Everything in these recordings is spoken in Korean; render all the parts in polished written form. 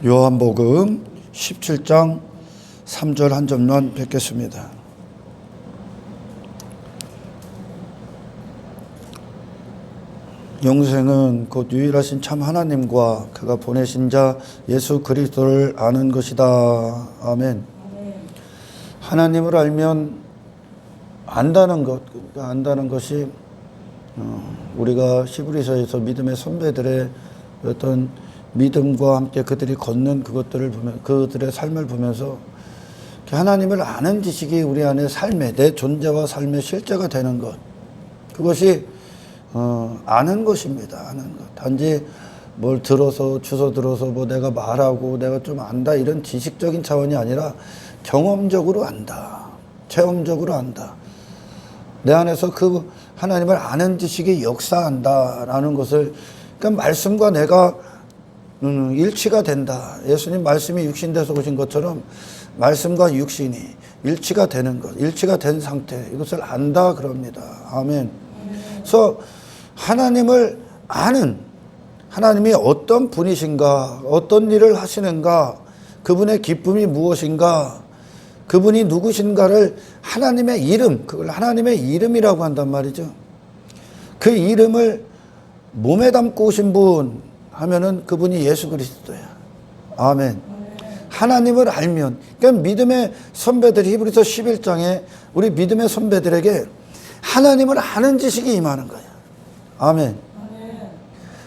요한복음 17장 3절 한 절만 뵙겠습니다. 영생은 곧 유일하신 참 하나님과 그가 보내신 자 예수 그리스도를 아는 것이다. 아멘. 하나님을 알면 안다는 것이 우리가 히브리서에서 믿음의 선배들의 어떤 믿음과 함께 그들이 걷는 그것들을 보면, 그들의 삶을 보면서 하나님을 아는 지식이 우리 안에 삶의, 내 존재와 삶의 실제가 되는 것, 그것이 아는 것입니다. 아는 것. 단지 뭘 들어서 주워 들어서 뭐 내가 말하고 내가 좀 안다 이런 지식적인 차원이 아니라 경험적으로 안다, 체험적으로 안다. 내 안에서 그 하나님을 아는 지식이 역사한다라는 것을, 그러니까 말씀과 내가 일치가 된다. 예수님 말씀이 육신돼서 오신 것처럼 말씀과 육신이 일치가 되는 것, 일치가 된 상태, 이것을 안다 그럽니다. 아멘. 그래서 하나님을 아는, 하나님이 어떤 분이신가, 어떤 일을 하시는가, 그분의 기쁨이 무엇인가, 그분이 누구신가를 하나님의 이름, 그걸 하나님의 이름이라고 한단 말이죠. 그 이름을 몸에 담고 오신 분 하면은 그분이 예수 그리스도야. 아멘. 하나님을 알면, 그러니까 믿음의 선배들이 히브리서 11장에 우리 믿음의 선배들에게 하나님을 아는 지식이 임하는 거야. 아멘.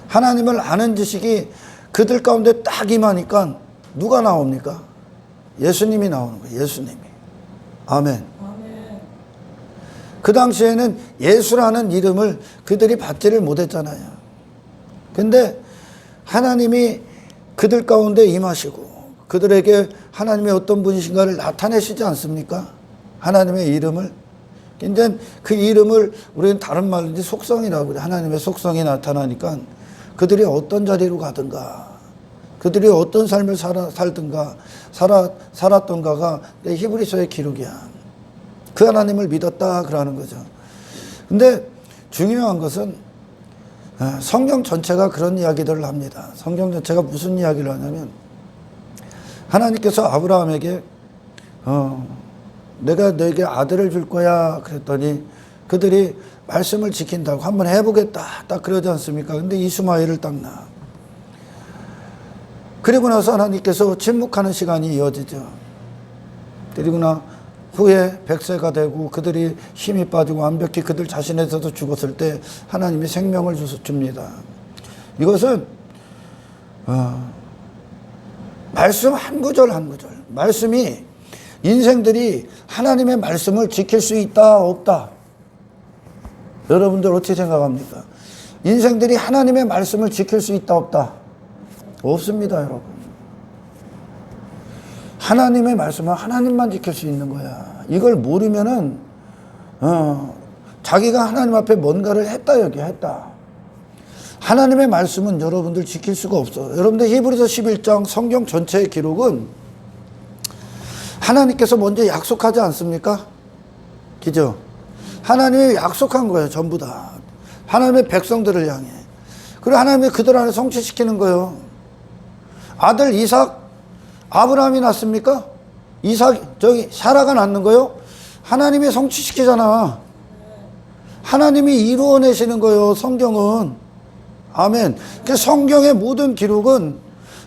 하나님을 아는 지식이 그들 가운데 딱 임하니까 누가 나옵니까? 예수님이 나오는 거예요. 예수님이. 아멘. 그 당시에는 예수라는 이름을 그들이 받지를 못했잖아요. 근데 하나님이 그들 가운데 임하시고 그들에게 하나님의 어떤 분이신가를 나타내시지 않습니까? 하나님의 이름을. 이제 그 이름을 우리는 다른 말로 속성이라고 그래. 하나님의 속성이 나타나니까 그들이 어떤 자리로 가든가, 그들이 어떤 삶을 살았던가가 히브리서의 기록이야. 그 하나님을 믿었다 그러는 거죠. 근데 중요한 것은 성경 전체가 그런 이야기들을 합니다. 성경 전체가 무슨 이야기를 하냐면, 하나님께서 아브라함에게 내가 너에게 아들을 줄 거야 그랬더니 그들이 말씀을 지킨다고 한번 해보겠다 딱 그러지 않습니까? 근데 이스마엘을 딱 낳아. 그리고 나서 하나님께서 침묵하는 시간이 이어지죠. 그리고 나 후에 100세가 되고 그들이 힘이 빠지고 완벽히 그들 자신에서도 죽었을 때 하나님이 생명을 줍니다. 이것은 말씀 한 구절 한 구절, 말씀이 인생들이 하나님의 말씀을 지킬 수 있다 없다, 여러분들 어떻게 생각합니까? 인생들이 하나님의 말씀을 지킬 수 있다 없다? 없습니다, 여러분. 하나님의 말씀은 하나님만 지킬 수 있는 거야. 이걸 모르면은 자기가 하나님 앞에 뭔가를 했다 했다. 하나님의 말씀은 여러분들 지킬 수가 없어. 여러분들 히브리서 11장 성경 전체의 기록은 하나님께서 먼저 약속하지 않습니까? 그죠? 하나님이 약속한 거예요, 전부 다. 하나님의 백성들을 향해. 그리고 하나님이 그들 안에 성취시키는 거예요. 아들 이삭, 아브라함이 낳습니까? 사라가 낳는 거요? 하나님이 성취시키잖아. 하나님이 이루어내시는 거예요, 성경은. 아멘. 그 성경의 모든 기록은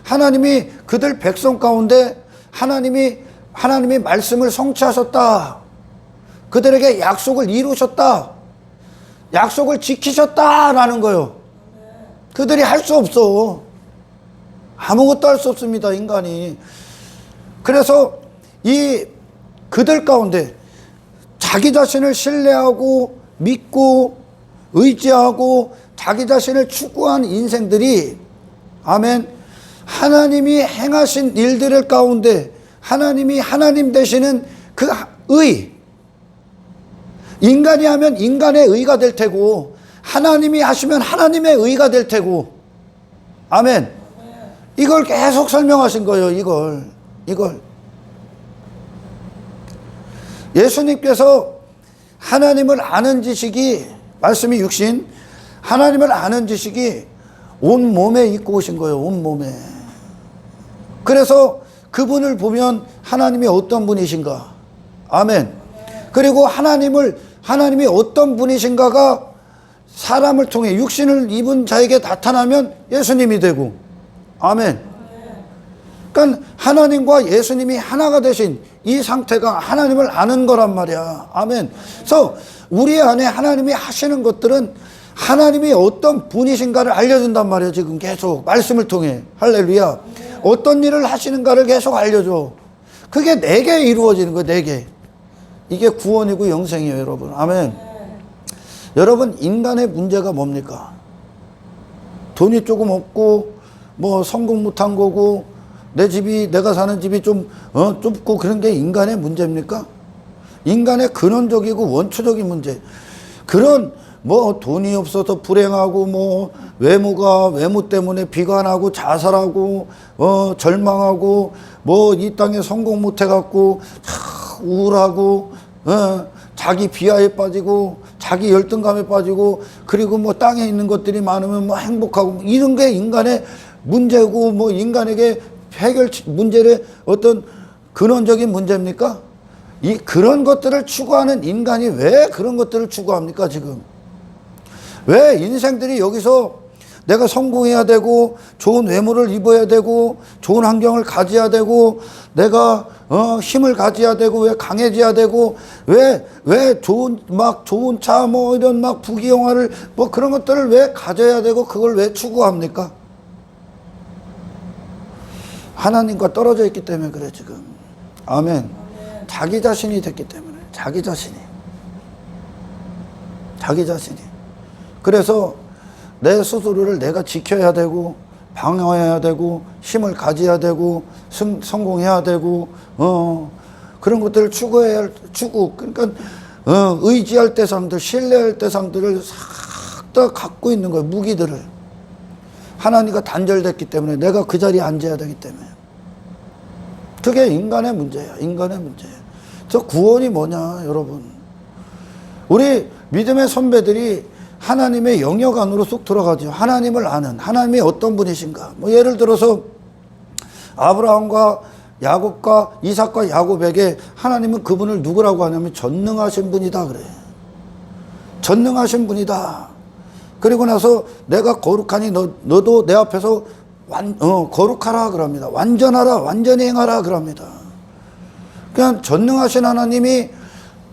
하나님이 그들 백성 가운데 하나님이 말씀을 성취하셨다. 그들에게 약속을 이루셨다. 약속을 지키셨다라는 거예요. 그들이 할 수 없어. 아무것도 할 수 없습니다, 인간이. 그래서 그들 가운데 자기 자신을 신뢰하고 믿고 의지하고 자기 자신을 추구한 인생들이, 아멘, 하나님이 행하신 일들 가운데 하나님이 하나님 되시는 그 인간이 하면 인간의 의가 될 테고 하나님이 하시면 하나님의 의가 될 테고, 아멘. 이걸 계속 설명하신 거예요. 이걸 예수님께서 하나님을 아는 지식이, 말씀이 육신, 하나님을 아는 지식이 온 몸에 입고 오신 거예요. 온 몸에. 그래서 그분을 보면 하나님이 어떤 분이신가. 아멘. 그리고 하나님이 어떤 분이신가가 사람을 통해 육신을 입은 자에게 나타나면 예수님이 되고. 아멘. 그러니까 하나님과 예수님이 하나가 되신 이 상태가 하나님을 아는 거란 말이야. 아멘. 그래서 우리 안에 하나님이 하시는 것들은 하나님이 어떤 분이신가를 알려준단 말이야. 지금 계속 말씀을 통해. 할렐루야. 어떤 일을 하시는가를 계속 알려줘. 그게 내게 이루어지는 거예요. 내게. 이게 구원이고 영생이에요, 여러분. 아멘. 여러분, 인간의 문제가 뭡니까? 돈이 조금 없고 뭐 성공 못한 거고 내가 사는 집이 좀 좁고 그런 게 인간의 문제입니까? 인간의 근원적이고 원초적인 문제. 그런 뭐 돈이 없어서 불행하고 뭐 외모 때문에 비관하고 자살하고 절망하고 뭐 이 땅에 성공 못 해갖고 우울하고 자기 비하에 빠지고 자기 열등감에 빠지고 그리고 뭐 땅에 있는 것들이 많으면 뭐 행복하고 이런 게 인간의 문제고 뭐 인간에게 해결 문제의 어떤 근원적인 문제입니까? 그런 것들을 추구하는 인간이 왜 그런 것들을 추구합니까, 지금? 왜 인생들이 여기서 내가 성공해야 되고 좋은 외모를 입어야 되고 좋은 환경을 가져야 되고 내가 힘을 가져야 되고 왜 강해져야 되고 왜 좋은 차 뭐 이런 막 부귀영화를 뭐 그런 것들을 왜 가져야 되고 그걸 왜 추구합니까? 하나님과 떨어져 있기 때문에 그래 지금. 아멘. 자기 자신이 됐기 때문에 자기 자신이. 그래서 내 스스로를 내가 지켜야 되고 방어해야 되고 힘을 가져야 되고 성공해야 되고 그런 것들을 추구 그러니까 의지할 대상들 신뢰할 대상들을 싹 다 갖고 있는 거예요. 무기들을. 하나님과 단절됐기 때문에 내가 그 자리에 앉아야 되기 때문에. 그게 인간의 문제야. 인간의 문제야. 저 구원이 뭐냐 여러분. 우리 믿음의 선배들이 하나님의 영역 안으로 쏙 들어가죠. 하나님을 아는 하나님이 어떤 분이신가. 뭐 예를 들어서 아브라함과 야곱과 이삭과 야곱에게 하나님은 그분을 누구라고 하냐면 전능하신 분이다 그래. 전능하신 분이다. 그리고 나서 내가 거룩하니 너도 내 앞에서 거룩하라 그럽니다. 완전하라, 완전히 행하라 그럽니다. 그냥 전능하신 하나님이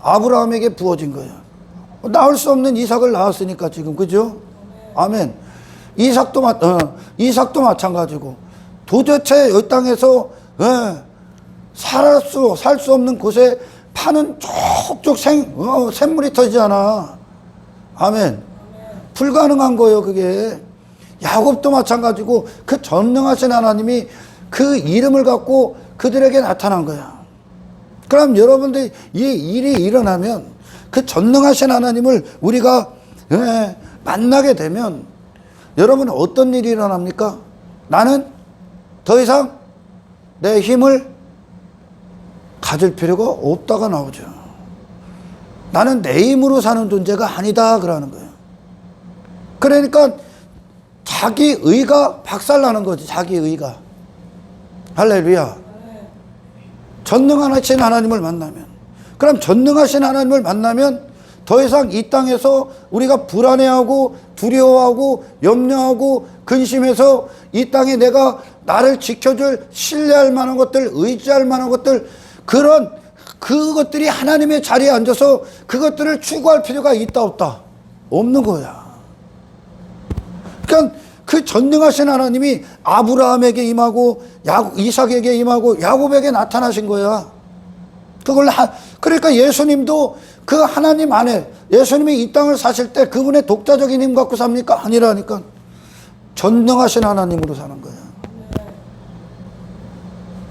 아브라함에게 부어진 거예요. 낳을 수 없는 이삭을 낳았으니까 지금, 그죠? 아멘. 이삭도 마찬가지고 도대체 이 땅에서 살 수 없는 곳에 파는 쪽쪽 샘물이 터지잖아. 아멘. 불가능한 거예요, 그게. 야곱도 마찬가지고 그 전능하신 하나님이 그 이름을 갖고 그들에게 나타난 거야. 그럼 여러분들 이 일이 일어나면 그 전능하신 하나님을 우리가 만나게 되면 여러분 어떤 일이 일어납니까? 나는 더 이상 내 힘을 가질 필요가 없다가 나오죠. 나는 내 힘으로 사는 존재가 아니다 그러는 거예요. 그러니까 자기 의가 박살나는 거지. 자기 의가. 할렐루야. 전능하신 하나님을 만나면, 그럼 전능하신 하나님을 만나면 더 이상 이 땅에서 우리가 불안해하고 두려워하고 염려하고 근심해서 이 땅에 내가 나를 지켜줄 신뢰할 만한 것들, 의지할 만한 것들, 그것들이 하나님의 자리에 앉아서 그것들을 추구할 필요가 있다 없다? 없는 거야. 그러니까 그 전능하신 하나님이 아브라함에게 임하고 이삭에게 임하고 야곱에게 나타나신 거야. 그러니까 예수님도 그 하나님 안에, 예수님이 이 땅을 사실 때 그분의 독자적인 힘 갖고 삽니까? 아니라니까. 전능하신 하나님으로 사는 거야.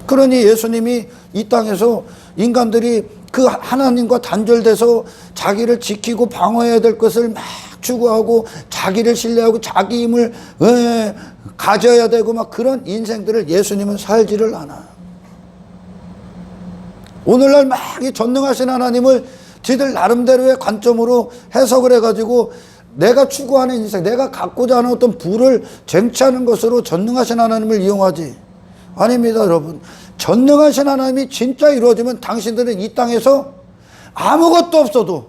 그러니 예수님이 이 땅에서 인간들이 그 하나님과 단절돼서 자기를 지키고 방어해야 될 것을 막 추구하고 자기를 신뢰하고 자기 힘을 가져야 되고 막 그런 인생들을 예수님은 살지를 않아. 오늘날 막 이 전능하신 하나님을 지들 나름대로의 관점으로 해석을 해가지고 내가 추구하는 인생, 내가 갖고자 하는 어떤 부를 쟁취하는 것으로 전능하신 하나님을 이용하지. 아닙니다, 여러분. 전능하신 하나님이 진짜 이루어지면 당신들은 이 땅에서 아무것도 없어도,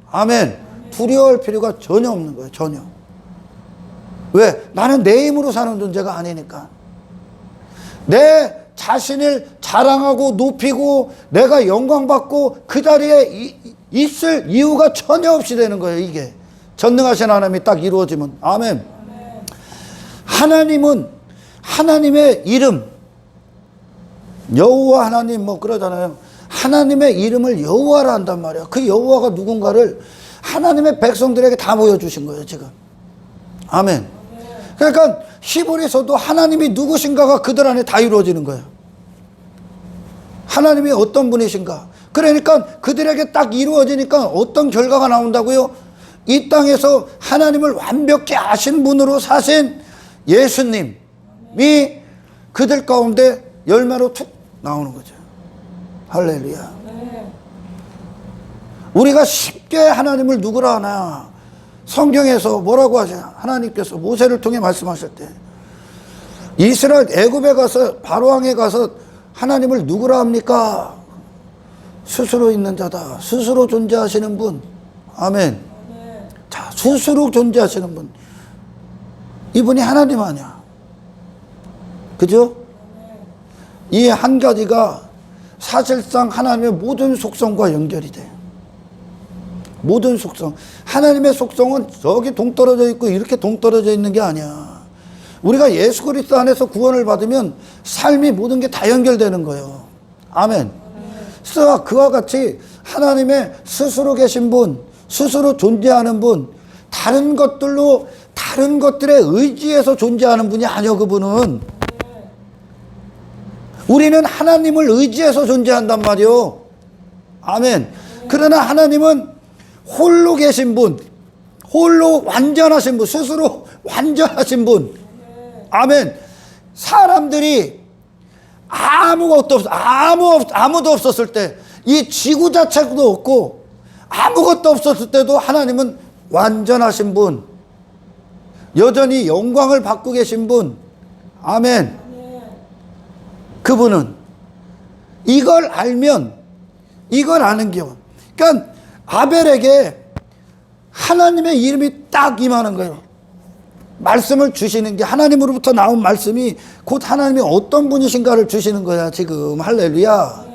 아멘, 두려워할 필요가 전혀 없는 거예요. 전혀. 왜? 나는 내 힘으로 사는 존재가 아니니까. 내 자신을 자랑하고 높이고 내가 영광받고 그 자리에 있을 이유가 전혀 없이 되는 거예요. 이게 전능하신 하나님이 딱 이루어지면. 아멘. 하나님은 하나님의 이름, 여호와 하나님 뭐 그러잖아요. 하나님의 이름을 여호와라 한단 말이야. 그 여호와가 누군가를 하나님의 백성들에게 다 보여주신 거예요, 지금. 아멘. 그러니까 히브리서도 하나님이 누구신가가 그들 안에 다 이루어지는 거예요. 하나님이 어떤 분이신가. 그러니까 그들에게 딱 이루어지니까 어떤 결과가 나온다고요? 이 땅에서 하나님을 완벽히 아신 분으로 사신 예수님이 그들 가운데 열매로 툭 나오는 거죠. 할렐루야. 우리가 쉽게 하나님을 누구라 하나. 성경에서 뭐라고 하죠? 하나님께서 모세를 통해 말씀하실 때 이스라엘 애굽에 가서 바로왕에 가서 하나님을 누구라 합니까? 스스로 있는 자다. 스스로 존재하시는 분. 아멘. 자, 스스로 존재하시는 분. 이분이 하나님 아니야. 그죠? 이 한 가지가 사실상 하나님의 모든 속성과 연결이 돼. 모든 속성. 하나님의 속성은 저기 동떨어져 있고 이렇게 동떨어져 있는 게 아니야. 우리가 예수 그리스도 안에서 구원을 받으면 삶이 모든 게 다 연결되는 거예요. 아멘. 그래서 그와 같이 하나님의 스스로 계신 분, 스스로 존재하는 분, 다른 것들로 다른 것들에 의지해서 존재하는 분이 아니요. 그분은 우리는 하나님을 의지해서 존재한단 말이요. 아멘. 그러나 하나님은 홀로 계신 분, 홀로 완전하신 분, 스스로 완전하신 분. 아멘. 사람들이 아무도 없었을 때, 이 지구 자체도 없고 아무것도 없었을 때도 하나님은 완전하신 분, 여전히 영광을 받고 계신 분. 아멘. 그분은 이걸 알면, 이걸 아는 겨. 그러니까 아벨에게 하나님의 이름이 딱 임하는 거예요. 말씀을 주시는 게 하나님으로부터 나온 말씀이 곧 하나님이 어떤 분이신가를 주시는 거야, 지금. 할렐루야.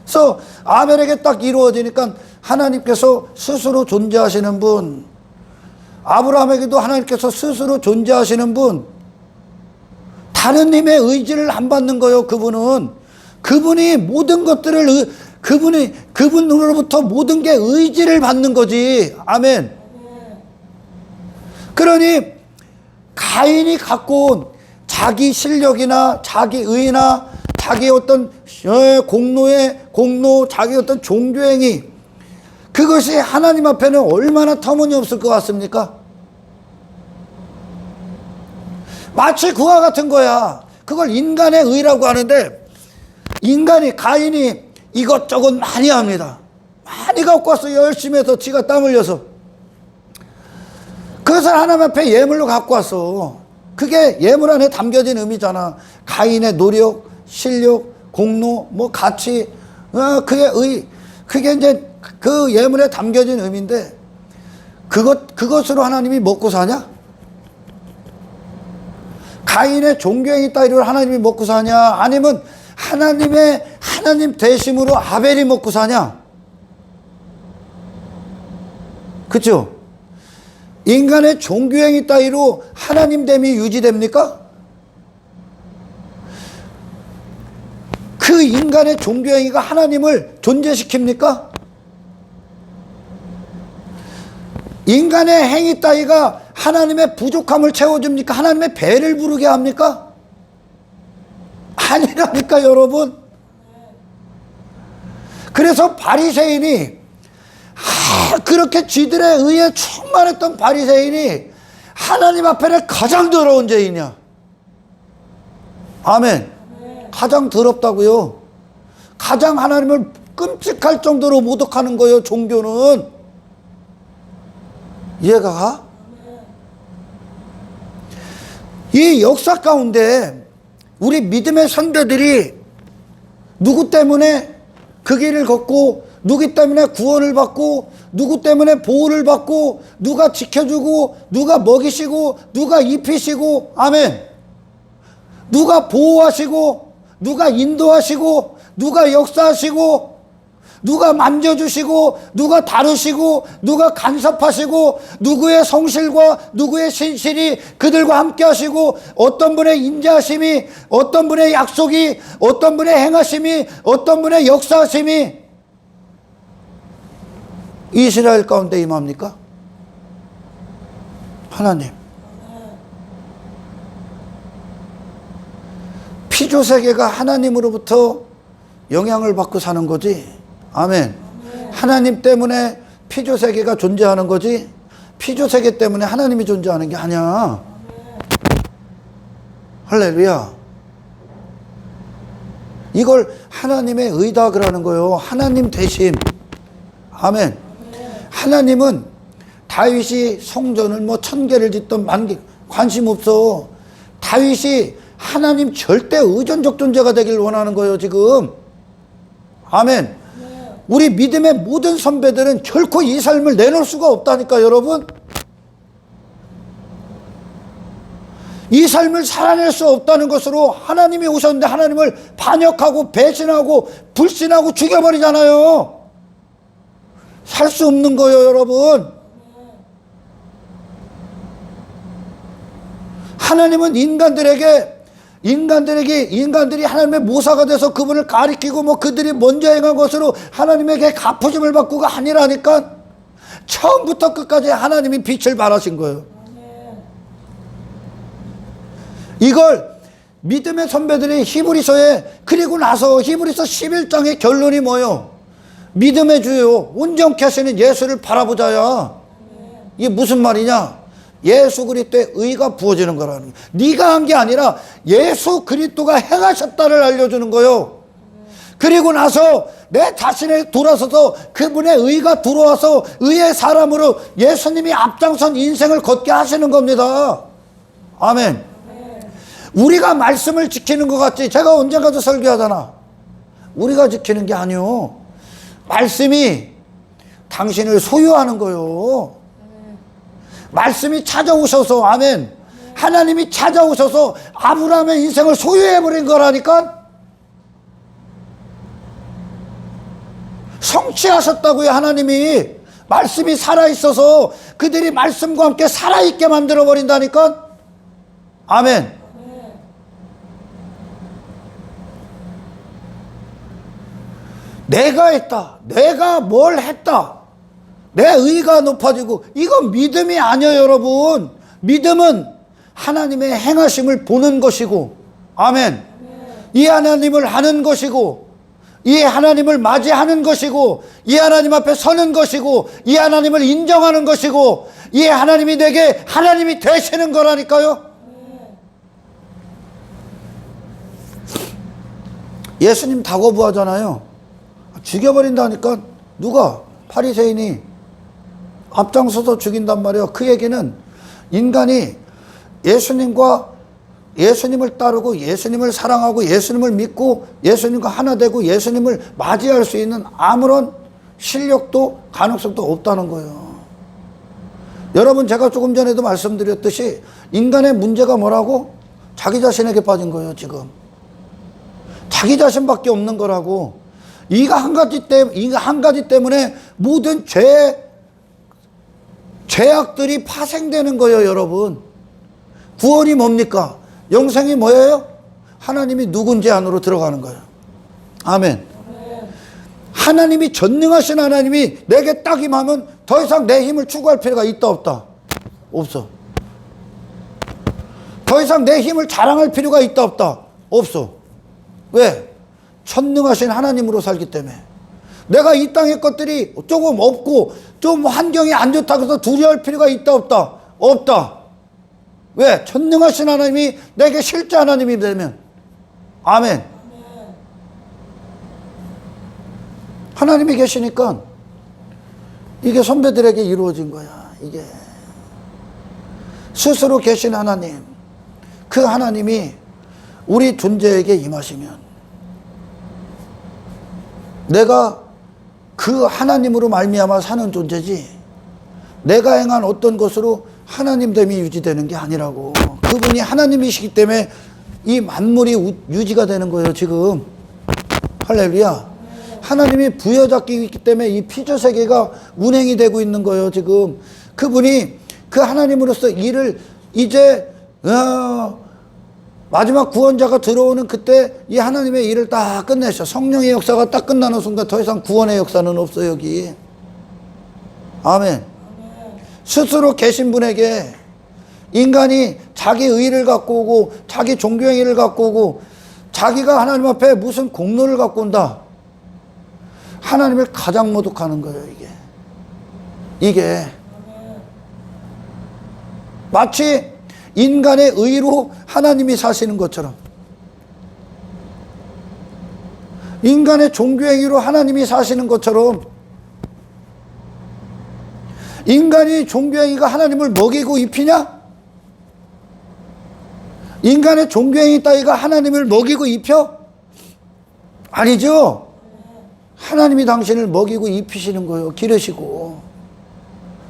그래서 아벨에게 딱 이루어지니까 하나님께서 스스로 존재하시는 분, 아브라함에게도 하나님께서 스스로 존재하시는 분, 다른 힘의 의지를 안 받는 거예요. 그분이 모든 것들을 그분으로부터 모든 게 의지를 받는 거지. 아멘. 그러니 가인이 갖고 온 자기 실력이나 자기 의나 자기 어떤 공로, 자기 어떤 종교행위, 그것이 하나님 앞에는 얼마나 터무니없을 것 같습니까? 마치 그와 같은 거야. 그걸 인간의 의라고 하는데, 가인이 이것저것 많이 합니다. 많이 갖고 와서 열심히 해서 지가 땀 흘려서 그것을 하나님 앞에 예물로 갖고 왔어. 그게 예물 안에 담겨진 의미잖아. 가인의 노력, 실력, 공로, 뭐 가치, 그게 이제 그 예물에 담겨진 의미인데, 그것으로 하나님이 먹고 사냐? 가인의 종교행위 따위로 하나님이 먹고 사냐? 아니면 하나님 대심으로 아벨이 먹고 사냐? 그렇죠? 인간의 종교행위 따위로 하나님됨이 유지됩니까? 그 인간의 종교행위가 하나님을 존재시킵니까? 인간의 행위 따위가 하나님의 부족함을 채워줍니까? 하나님의 배를 부르게 합니까? 아니라니까, 여러분. 그래서 바리새인이, 그렇게 쥐들에 의해 충만했던 바리새인이 하나님 앞에는 가장 더러운 죄인이야. 아멘. 가장 더럽다고요. 가장 하나님을 끔찍할 정도로 모독하는 거예요, 종교는. 이해가 가? 이 역사 가운데 우리 믿음의 선배들이 누구 때문에 그 길을 걷고, 누구 때문에 구원을 받고, 누구 때문에 보호를 받고, 누가 지켜주고, 누가 먹이시고, 누가 입히시고, 아멘. 누가 보호하시고, 누가 인도하시고, 누가 역사하시고, 누가 만져주시고, 누가 다루시고, 누가 간섭하시고, 누구의 성실과 누구의 신실이 그들과 함께 하시고, 어떤 분의 인자하심이, 어떤 분의 약속이, 어떤 분의 행하심이, 어떤 분의 역사하심이 이스라엘 가운데 임합니까? 하나님. 피조세계가 하나님으로부터 영향을 받고 사는 거지. 아멘. 하나님 때문에 피조세계가 존재하는 거지, 피조세계 때문에 하나님이 존재하는 게 아니야. 할렐루야. 이걸 하나님의 의탁을 하는 거예요. 하나님 대심. 아멘. 하나님은 다윗이 성전을 뭐 1000개를 짓던 10,000개 관심 없어. 다윗이 하나님 절대 의존적 존재가 되길 원하는 거예요, 지금. 아멘. 우리 믿음의 모든 선배들은 결코 이 삶을 내놓을 수가 없다니까, 여러분. 이 삶을 살아낼 수 없다는 것으로 하나님이 오셨는데 하나님을 반역하고 배신하고 불신하고 죽여버리잖아요. 살 수 없는 거예요, 여러분. 하나님은 인간들이 하나님의 모사가 돼서 그분을 가리키고 뭐 그들이 먼저 행한 것으로 하나님에게 갚으심을 받고가 아니라니까. 처음부터 끝까지 하나님이 빛을 발하신 거예요. 이걸 믿음의 선배들이 히브리서에, 그리고 나서 히브리서 11장의 결론이 뭐예요? 믿음의 주요 온전케 하시는 예수를 바라보자야. 이게 무슨 말이냐? 예수 그리스도의 의가 부어지는 거라는 거예요. 네가 한 게 아니라 예수 그리스도가 행하셨다를 알려주는 거예요. 그리고 나서 내 자신에 돌아서서 그분의 의가 들어와서 의의 사람으로 예수님이 앞장선 인생을 걷게 하시는 겁니다. 아멘. 우리가 말씀을 지키는 것 같지. 제가 언젠가도 설교하잖아. 우리가 지키는 게 아니요, 말씀이 당신을 소유하는 거요. 말씀이 찾아오셔서, 아멘, 하나님이 찾아오셔서 아브라함의 인생을 소유해버린 거라니까. 성취하셨다고요. 하나님이 말씀이 살아있어서 그들이 말씀과 함께 살아있게 만들어버린다니까. 아멘. 내가 했다, 내가 뭘 했다, 내 의가 높아지고, 이건 믿음이 아니에요, 여러분. 믿음은 하나님의 행하심을 보는 것이고, 아멘, 이 하나님을 하는 것이고, 이 하나님을 맞이하는 것이고, 이 하나님 앞에 서는 것이고, 이 하나님을 인정하는 것이고, 이 하나님이 내게 하나님이 되시는 거라니까요. 예수님 다 거부하잖아요. 죽여버린다니까. 누가? 바리새인이 앞장서서 죽인단 말이에요. 그 얘기는 인간이 예수님을 따르고 예수님을 사랑하고 예수님을 믿고 예수님과 하나 되고 예수님을 맞이할 수 있는 아무런 실력도 가능성도 없다는 거예요. 여러분, 제가 조금 전에도 말씀드렸듯이 인간의 문제가 뭐라고? 자기 자신에게 빠진 거예요, 지금. 자기 자신밖에 없는 거라고. 이가 한 가지 때문에 모든 죄악들이 파생되는 거예요, 여러분. 구원이 뭡니까? 영생이 뭐예요? 하나님이 누군지 안으로 들어가는 거예요. 아멘. 하나님이 전능하신 하나님이 내게 딱 임하면 더 이상 내 힘을 추구할 필요가 있다 없다? 없어. 더 이상 내 힘을 자랑할 필요가 있다 없다? 없어. 왜? 전능하신 하나님으로 살기 때문에. 내가 이 땅의 것들이 조금 없고 좀 환경이 안 좋다고 해서 두려워할 필요가 있다 없다? 없다. 왜? 전능하신 하나님이 내게 실제 하나님이 되면. 아멘. 하나님이 계시니까 이게 선배들에게 이루어진 거야. 이게 스스로 계신 하나님, 그 하나님이 우리 존재에게 임하시면 내가 그 하나님으로 말미암아 사는 존재지 내가 행한 어떤 것으로 하나님됨이 유지되는 게 아니라고. 그분이 하나님이시기 때문에 이 만물이 유지가 되는 거예요 지금. 할렐루야. 하나님이 부여잡기 있기 때문에 이 피조세계가 운행이 되고 있는 거예요 지금. 그분이 그 하나님으로서 일을 이제 마지막 구원자가 들어오는 그때 이 하나님의 일을 딱 끝내셔. 성령의 역사가 딱 끝나는 순간 더 이상 구원의 역사는 없어요 여기. 아멘. 스스로 계신 분에게 인간이 자기 의를 갖고 오고 자기 종교행위를 갖고 오고 자기가 하나님 앞에 무슨 공로를 갖고 온다. 하나님을 가장 모독하는 거예요 이게. 마치 인간의 의로 하나님이 사시는 것처럼 인간의 종교행위로 하나님이 사시는 것처럼 인간이 종교행위가 하나님을 먹이고 입히냐? 인간의 종교행위 따위가 하나님을 먹이고 입혀? 아니죠. 하나님이 당신을 먹이고 입히시는 거예요. 기르시고.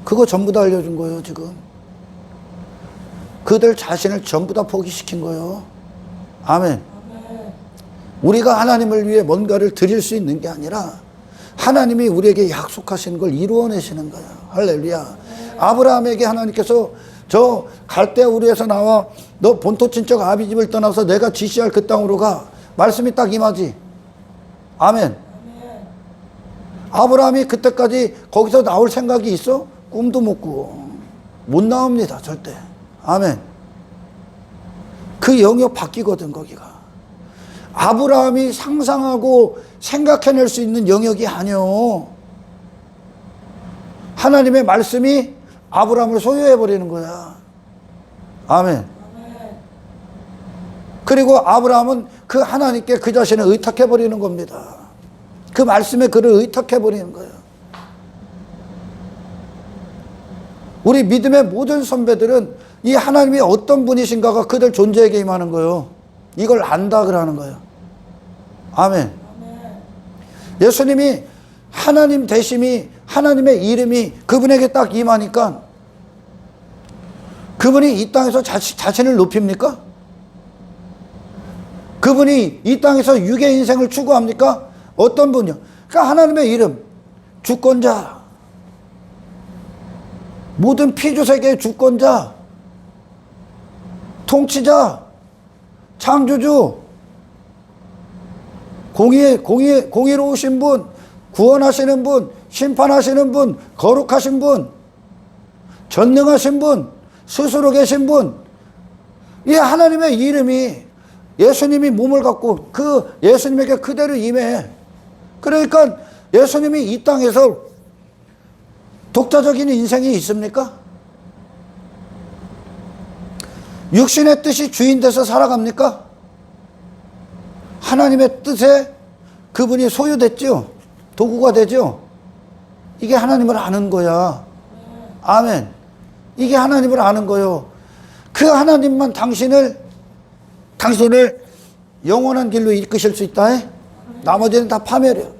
그거 전부 다 알려준 거예요 지금. 그들 자신을 전부 다 포기시킨 거예요. 아멘. 우리가 하나님을 위해 뭔가를 드릴 수 있는 게 아니라 하나님이 우리에게 약속하신 걸 이루어내시는 거예요. 할렐루야. 아브라함에게 하나님께서 저 갈대아 우르에서 나와 너 본토 친척 아비 집을 떠나서 내가 지시할 그 땅으로 가. 말씀이 딱 임하지. 아멘. 아브라함이 그때까지 거기서 나올 생각이 있어? 꿈도 못 꾸고 못 나옵니다 절대. 아멘. 그 영역 바뀌거든 거기가. 아브라함이 상상하고 생각해낼 수 있는 영역이 아니요. 하나님의 말씀이 아브라함을 소유해버리는 거야. 아멘. 그리고 아브라함은 그 하나님께 그 자신을 의탁해버리는 겁니다. 그 말씀에 그를 의탁해버리는 거예요. 우리 믿음의 모든 선배들은 이 하나님이 어떤 분이신가가 그들 존재에게 임하는 거예요. 이걸 안다 그러는 거예요. 아멘. 예수님이 하나님 되심이 하나님의 이름이 그분에게 딱 임하니까 그분이 이 땅에서 자신을 높입니까? 그분이 이 땅에서 육의 인생을 추구합니까? 어떤 분이요? 그러니까 하나님의 이름, 주권자, 모든 피조세계의 주권자, 통치자, 창조주, 공의로우신 분, 구원하시는 분, 심판하시는 분, 거룩하신 분, 전능하신 분, 스스로 계신 분. 이 하나님의 이름이 예수님이 몸을 갖고 그 예수님에게 그대로 임해. 그러니까 예수님이 이 땅에서 독자적인 인생이 있습니까? 육신의 뜻이 주인 돼서 살아갑니까? 하나님의 뜻에 그분이 소유됐죠. 도구가 되죠. 이게 하나님을 아는 거야. 아멘. 이게 하나님을 아는 거요. 그 하나님만 당신을 영원한 길로 이끄실 수 있다. 나머지는 다 파멸이에요.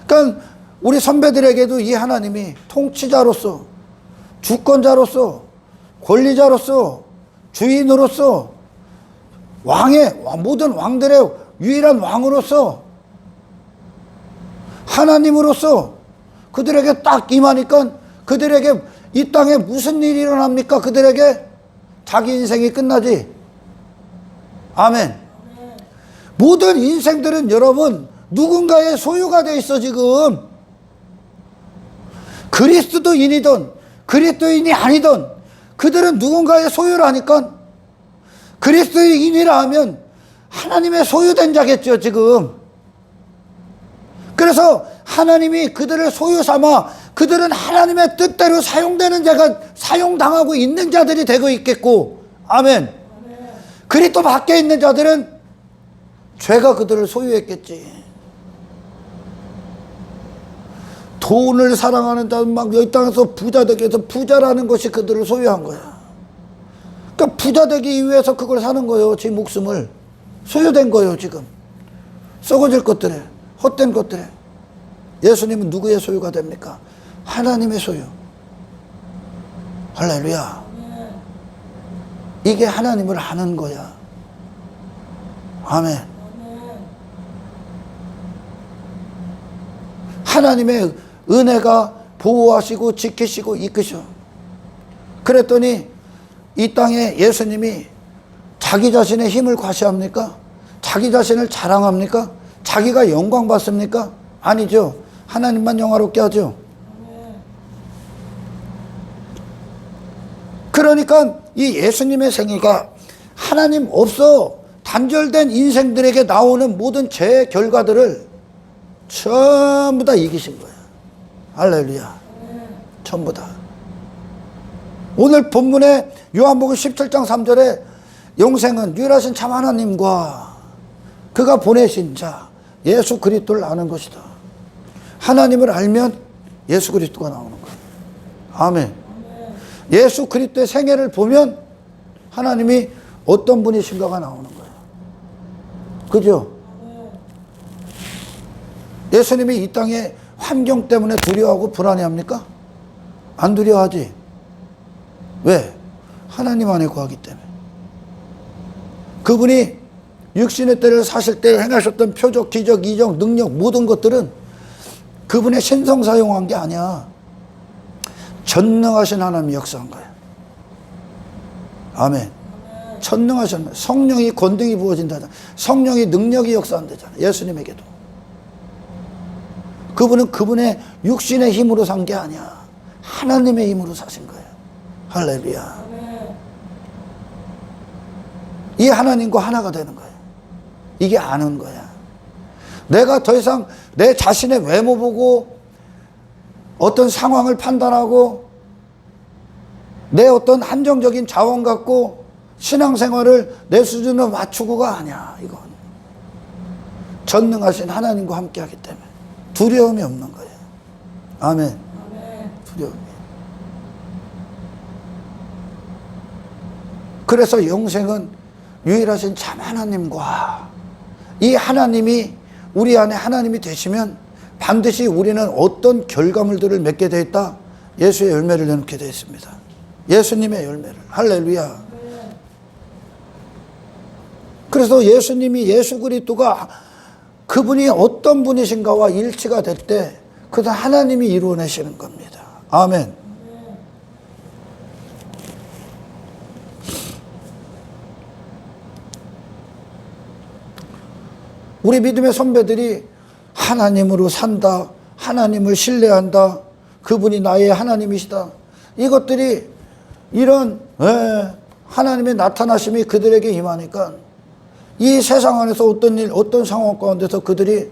그러니까 우리 선배들에게도 이 하나님이 통치자로서, 주권자로서, 권리자로서, 주인으로서, 모든 왕들의 유일한 왕으로서, 하나님으로서 그들에게 딱 임하니까 그들에게 이 땅에 무슨 일이 일어납니까? 그들에게 자기 인생이 끝나지. 아멘. 모든 인생들은 여러분 누군가의 소유가 돼 있어 지금. 그리스도인이든 그리스도인이 아니든 그들은 누군가의 소유라니까. 그리스도인이라 하면 하나님의 소유된 자겠죠 지금. 그래서 하나님이 그들을 소유 삼아 그들은 하나님의 뜻대로 사용되는 자가 사용당하고 있는 자들이 되고 있겠고. 아멘. 그리스도 밖에 있는 자들은 죄가 그들을 소유했겠지. 돈을 사랑하는 자는 막 이 땅에서 부자 되기 위해서 부자라는 것이 그들을 소유한 거야. 그러니까 부자 되기 위해서 그걸 사는 거예요. 제 목숨을. 소유된 거예요, 지금. 썩어질 것들에, 헛된 것들에. 예수님은 누구의 소유가 됩니까? 하나님의 소유. 할렐루야. 이게 하나님을 아는 거야. 아멘. 하나님의 은혜가 보호하시고 지키시고 이끄셔. 그랬더니 이 땅에 예수님이 자기 자신의 힘을 과시합니까? 자기 자신을 자랑합니까? 자기가 영광 받습니까? 아니죠. 하나님만 영화롭게 하죠. 그러니까 이 예수님의 생애가 하나님 없어 단절된 인생들에게 나오는 모든 죄의 결과들을 전부 다 이기신 거예요. 할렐루야. 전부 다. 오늘 본문에 요한복음 17장 3절에 영생은 유일하신 참 하나님과 그가 보내신 자 예수 그리스도를 아는 것이다. 하나님을 알면 예수 그리스도가 나오는 거예요. 아멘. 예수 그리스도의 생애를 보면 하나님이 어떤 분이신가가 나오는 거예요. 그죠? 예수님이 이 땅에 환경 때문에 두려워하고 불안해합니까? 안 두려워하지. 왜? 하나님 안에 거하기 때문에. 그분이 육신의 때를 사실 때 행하셨던 표적, 기적, 이적, 능력 모든 것들은 그분의 신성 사용한 게 아니야. 전능하신 하나님이 역사한 거야. 아멘. 전능하신 성령이 권능이 부어진다잖아. 성령이 능력이 역사한다잖아. 예수님에게도. 그분은 그분의 육신의 힘으로 산 게 아니야. 하나님의 힘으로 사신 거예요. 할렐루야. 이 하나님과 하나가 되는 거예요. 이게 아는 거야. 내가 더 이상 내 자신의 외모 보고 어떤 상황을 판단하고 내 어떤 한정적인 자원 갖고 신앙생활을 내 수준으로 맞추고가 아니야. 이건 전능하신 하나님과 함께하기 때문에 두려움이 없는 거예요. 아멘. 두려움이. 그래서 영생은 유일하신 참 하나님과 이 하나님이 우리 안에 하나님이 되시면 반드시 우리는 어떤 결과물들을 맺게 되어 있다? 예수의 열매를 내놓게 되어 있습니다. 예수님의 열매를. 할렐루야. 그래서 예수님이 예수 그리스도가 그분이 어떤 분이신가와 일치가 될 때 그것은 하나님이 이루어내시는 겁니다. 아멘. 우리 믿음의 선배들이 하나님으로 산다, 하나님을 신뢰한다, 그분이 나의 하나님이시다. 이것들이 이런 하나님의 나타나심이 그들에게 임하니까 이 세상 안에서 어떤 일, 어떤 상황 가운데서 그들이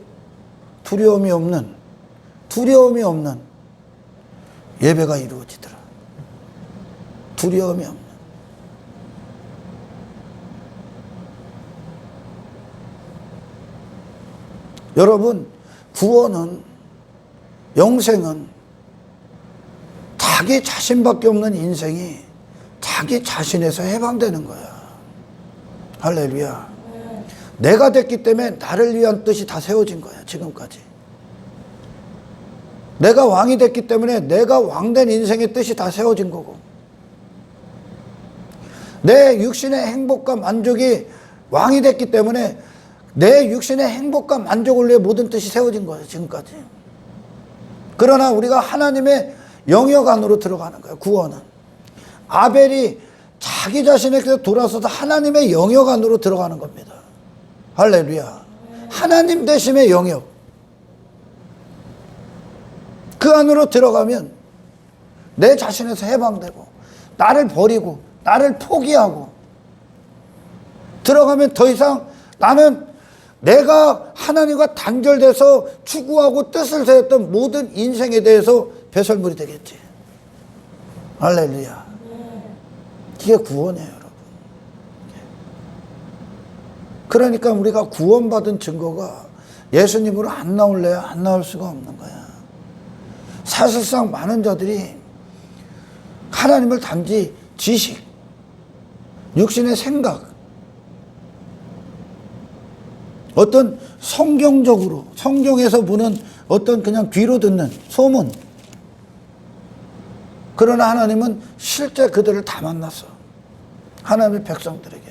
두려움이 없는 예배가 이루어지더라. 두려움이 없는. 여러분, 구원은, 영생은 자기 자신밖에 없는 인생이 자기 자신에서 해방되는 거야. 할렐루야. 내가 됐기 때문에 나를 위한 뜻이 다 세워진 거야, 지금까지. 내가 왕이 됐기 때문에 내가 왕된 인생의 뜻이 다 세워진 거고, 내 육신의 행복과 만족이 왕이 됐기 때문에 내 육신의 행복과 만족을 위해 모든 뜻이 세워진 거예요, 지금까지. 그러나 우리가 하나님의 영역 안으로 들어가는 거예요, 구원은. 아벨이 자기 자신에게서 돌아서서 하나님의 영역 안으로 들어가는 겁니다. 할렐루야. 하나님 되심의 영역. 그 안으로 들어가면 내 자신에서 해방되고 나를 버리고 나를 포기하고 들어가면 더 이상 나는 내가 하나님과 단절돼서 추구하고 뜻을 세웠던 모든 인생에 대해서 배설물이 되겠지. 할렐루야. 이게 구원이에요, 여러분. 그러니까 우리가 구원받은 증거가 예수님으로 안 나올래야 안 나올 수가 없는 거야. 사실상 많은 자들이 하나님을 단지 지식, 육신의 생각, 어떤 성경적으로, 성경에서 보는 어떤 그냥 귀로 듣는 소문. 그러나 하나님은 실제 그들을 다 만났어. 하나님의 백성들에게.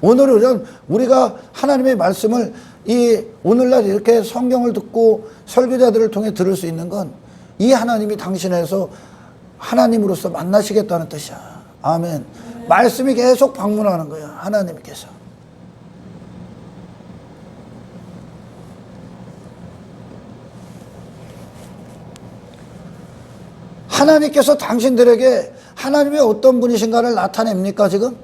오늘은 우리가 하나님의 말씀을 오늘날 이렇게 성경을 듣고 설교자들을 통해 들을 수 있는 건 이 하나님이 당신에서 하나님으로서 만나시겠다는 뜻이야. 아멘. 말씀이 계속 방문하는 거야. 하나님께서. 하나님께서 당신들에게 하나님의 어떤 분이신가를 나타냅니까 지금?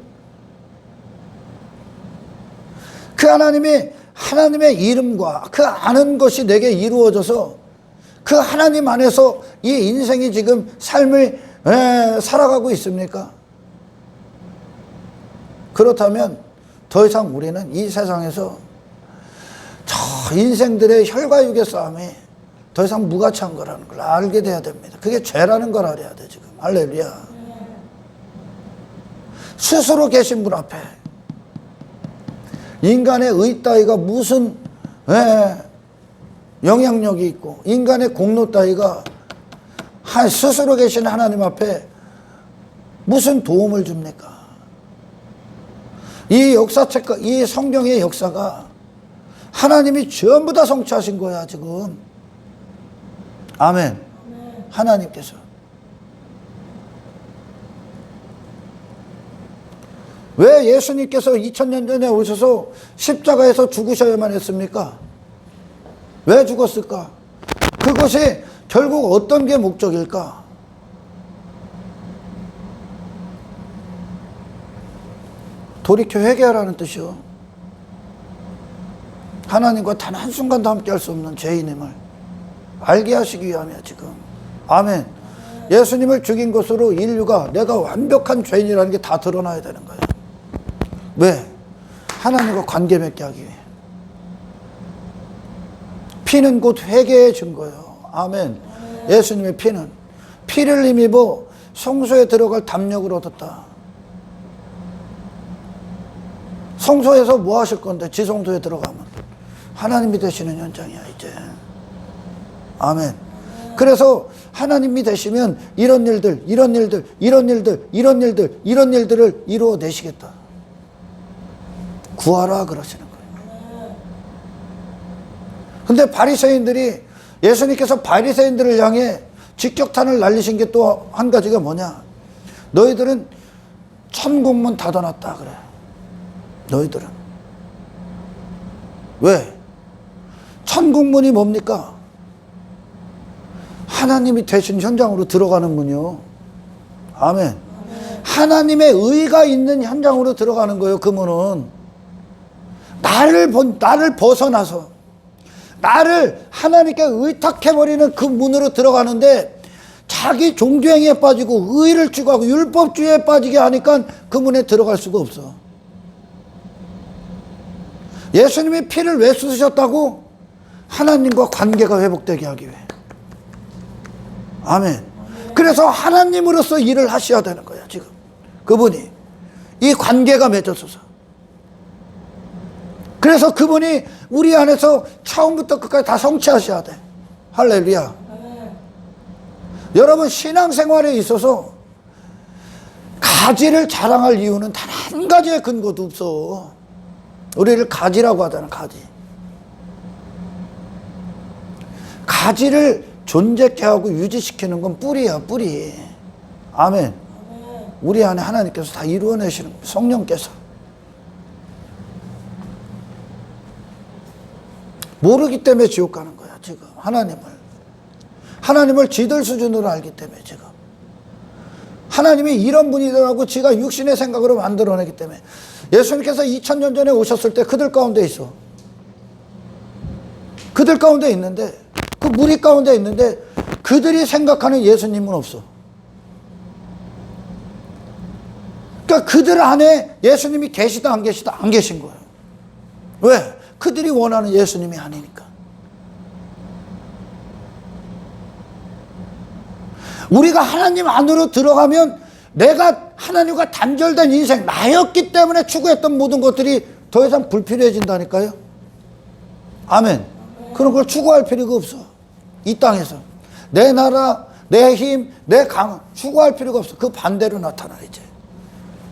그 하나님의 이름과 그 아는 것이 내게 이루어져서 그 하나님 안에서 이 인생이 지금 삶을 살아가고 있습니까? 그렇다면 더 이상 우리는 이 세상에서 저 인생들의 혈과 육의 싸움이 더 이상 무가치한 거라는 걸 알게 돼야 됩니다. 그게 죄라는 걸 알아야 돼 지금. 할렐루야. 스스로 계신 분 앞에 인간의 의 따위가 무슨 영향력이 있고 인간의 공로 따위가 스스로 계신 하나님 앞에 무슨 도움을 줍니까? 이 역사책과 이 성경의 역사가 하나님이 전부 다 성취하신 거야 지금. 아멘. 하나님께서. 왜 예수님께서 2000년 전에 오셔서 십자가에서 죽으셔야만 했습니까? 왜 죽었을까? 그것이 결국 어떤 게 목적일까? 돌이켜 회개하라는 뜻이요. 하나님과 단 한순간도 함께 할 수 없는 죄인임을 알게 하시기 위함이야 지금. 아멘. 예수님을 죽인 것으로 인류가 내가 완벽한 죄인이라는 게 다 드러나야 되는 거예요. 왜? 하나님과 관계 맺게 하기 위해. 피는 곧 회개의 증거예요. 아멘. 예수님의 피를 힘입어 성소에 들어갈 담력을 얻었다. 성소에서 뭐 하실 건데 지성소에 들어가면 하나님이 되시는 현장이야 이제. 아멘. 그래서 하나님이 되시면 이런 일들을 이루어내시겠다. 구하라 그러시는 거예요. 근데 바리새인들이 예수님께서 바리새인들을 향해 직격탄을 날리신 게 또 한 가지가 뭐냐? 너희들은 천국문 닫아놨다 그래. 너희들은. 왜? 천국문이 뭡니까? 하나님이 되신 현장으로 들어가는 문이요. 아멘. 하나님의 의가 있는 현장으로 들어가는 거예요. 그 문은. 나를 벗어나서 나를 하나님께 의탁해버리는 그 문으로 들어가는데 자기 종교행위에 빠지고 의를 추구하고 율법주의에 빠지게 하니까 그 문에 들어갈 수가 없어. 예수님이 피를 왜 쏟으셨다고? 하나님과 관계가 회복되게 하기 위해. 아멘. 그래서 하나님으로서 일을 하셔야 되는 거야 지금. 그분이 이 관계가 맺어져서. 그래서 그분이 우리 안에서 처음부터 끝까지 다 성취하셔야 돼. 할렐루야. 여러분 신앙생활에 있어서 가지를 자랑할 이유는 단 한 가지의 근거도 없어. 우리를 가지라고 하잖아. 가지를 존재케 하고 유지시키는 건 뿌리야 뿌리. 아멘. 우리 안에 하나님께서 다 이루어내시는 성령께서. 모르기 때문에 지옥 가는 거야 지금. 하나님을 지들 수준으로 알기 때문에 지금. 하나님이 이런 분이더라고 지가 육신의 생각으로 만들어내기 때문에. 예수님께서 2000년 전에 오셨을 때 그들 가운데 있어. 그들 가운데 있는데 그 무리 가운데 있는데 그들이 생각하는 예수님은 없어. 그러니까 그들 안에 예수님이 계시다 안 계시다 안 계신 거예요. 왜? 그들이 원하는 예수님이 아니니까. 우리가 하나님 안으로 들어가면 내가 하나님과 단절된 인생 나였기 때문에 추구했던 모든 것들이 더 이상 불필요해진다니까요. 아멘. 그런 걸 추구할 필요가 없어. 이 땅에서. 내 나라, 내 힘, 내 강, 추구할 필요가 없어. 그 반대로 나타나, 이제.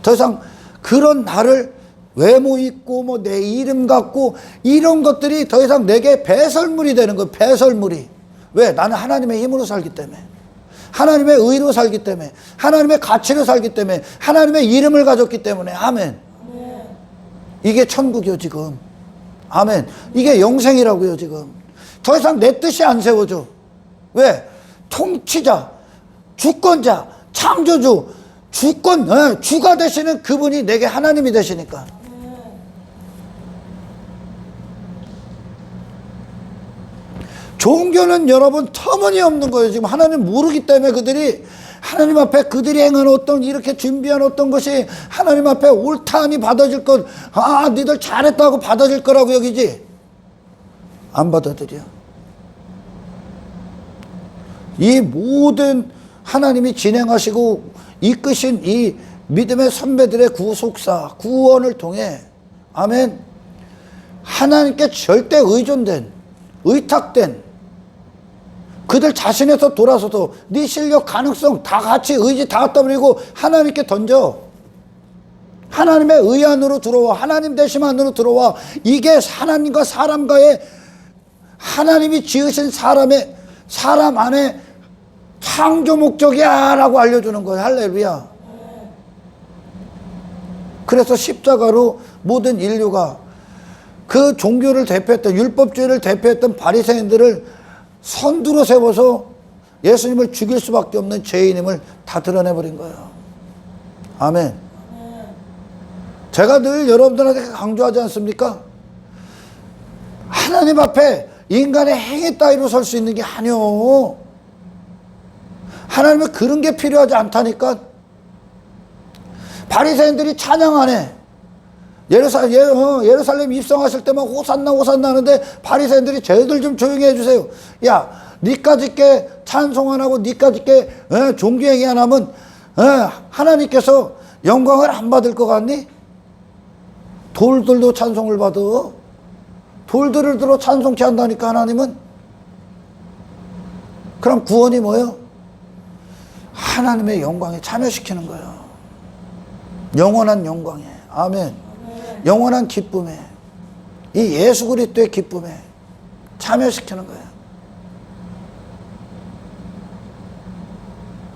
더 이상 그런 나를 외모 있고, 뭐, 내 이름 갖고, 이런 것들이 더 이상 내게 배설물이 되는 거예요. 배설물이. 왜? 나는 하나님의 힘으로 살기 때문에. 하나님의 의로 살기 때문에. 하나님의 가치로 살기 때문에. 하나님의 이름을 가졌기 때문에. 아멘. 이게 천국이요, 지금. 아멘. 이게 영생이라고요, 지금. 더 이상 내 뜻이 안 세워져. 왜? 통치자, 주권자, 창조주, 주가 되시는 그분이 내게 하나님이 되시니까. 종교는 여러분 터무니없는 거예요. 지금 하나님 모르기 때문에 그들이 하나님 앞에 그들이 행한 어떤 이렇게 준비한 어떤 것이 하나님 앞에 옳다니 받아질 것, 니들 잘했다고 받아질 거라고 여기지. 안 받아들여. 이 모든 하나님이 진행하시고 이끄신 이 믿음의 선배들의 구속사, 구원을 통해 아멘. 하나님께 절대 의존된, 의탁된 그들 자신에서 돌아서서 네 실력, 가능성 다 같이 의지 다 갖다 버리고 하나님께 던져. 하나님의 의 안으로 들어와. 하나님 되심 안으로 들어와. 이게 하나님과 사람과의 하나님이 지으신 사람 안에 창조 목적이야 라고 알려주는 거예요. 할렐루야. 그래서 십자가로 모든 인류가 그 종교를 대표했던, 율법주의를 대표했던 바리새인들을 선두로 세워서 예수님을 죽일 수밖에 없는 죄인임을 다 드러내버린 거예요. 아멘. 제가 늘 여러분들한테 강조하지 않습니까? 하나님 앞에 인간의 행위 따위로 설 수 있는 게 아니오. 하나님은 그런 게 필요하지 않다니까. 바리새인들이 찬양 안 해. 예루살렘 입성하실 때만 호산나 호산나 하는데 바리새인들이 쟤들 좀 조용히 해주세요. 야, 니까짓게 찬송 안 하고 니까짓게 종교행위 안 하면 하나님께서 영광을 안 받을 것 같니? 돌들도 찬송을 받아. 돌들을 들어 찬송케 한다니까 하나님은. 그럼 구원이 뭐예요? 하나님의 영광에 참여시키는 거예요. 영원한 영광에. 아멘. 영원한 기쁨에, 이 예수 그리스도의 기쁨에 참여시키는 거예요.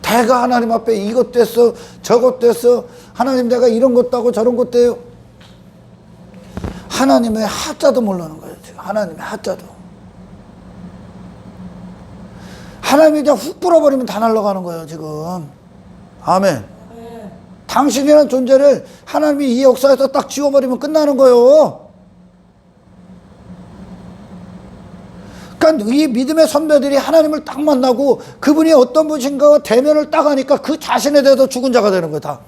내가 하나님 앞에 이것 됐어, 저것 됐어, 하나님 내가 이런 것도 하고 저런 것도 해요. 하나님의 하자도 모르는 거예요. 지금 하나님의 하자도. 하나님이 그냥 훅 불어버리면 다 날아가는 거예요. 지금. 아멘. 당신이라는 존재를 하나님이 이 역사에서 딱 지워버리면 끝나는 거예요. 그러니까 이 믿음의 선배들이 하나님을 딱 만나고 그분이 어떤 분인가와 대면을 딱 하니까 그 자신에 대해서 죽은 자가 되는 거예요. 다.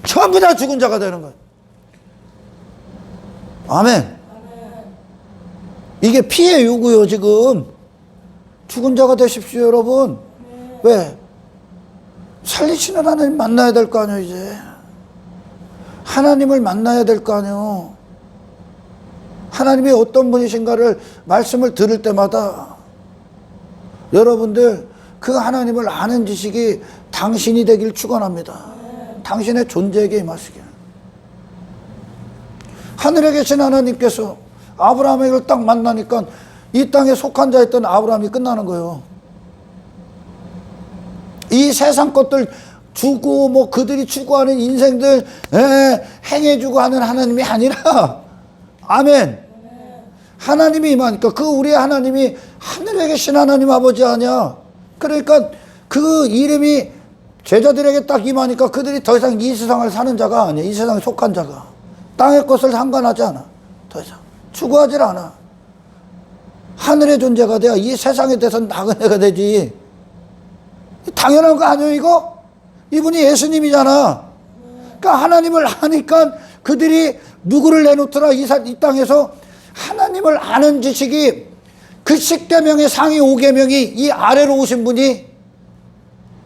전부 다 죽은 자가 되는 거예요. 아멘. 이게 피해 요구요 지금. 죽은 자가 되십시오 여러분. 왜? 살리시는 하나님 만나야 될 거 아니에요. 이제 하나님을 만나야 될 거 아니에요. 하나님이 어떤 분이신가를 말씀을 들을 때마다 여러분들 그 하나님을 아는 지식이 당신이 되길 축원합니다. 당신의 존재에게 임하시길. 하늘에 계신 하나님께서 아브라함을 딱 만나니까 이 땅에 속한 자였던 아브라함이 끝나는 거예요. 이 세상 것들 주고 뭐 그들이 추구하는 인생들 행해주고 하는 하나님이 아니라 아멘. 하나님이 임하니까 그 우리의 하나님이 하늘에 계신 하나님 아버지 아니야. 그러니까 그 이름이 제자들에게 딱 임하니까 그들이 더 이상 이 세상을 사는 자가 아니야. 이 세상에 속한 자가. 땅의 것을 상관하지 않아. 더 이상 추구하지 않아. 하늘의 존재가 돼야 이 세상에 대해서는 나그네가 되지. 당연한 거 아니에요 이거? 이분이 예수님이잖아. 그러니까 하나님을 아니까 그들이 누구를 내놓더라. 이 땅에서 하나님을 아는 지식이 그 10계명의 상위 5계명이 이 아래로 오신 분이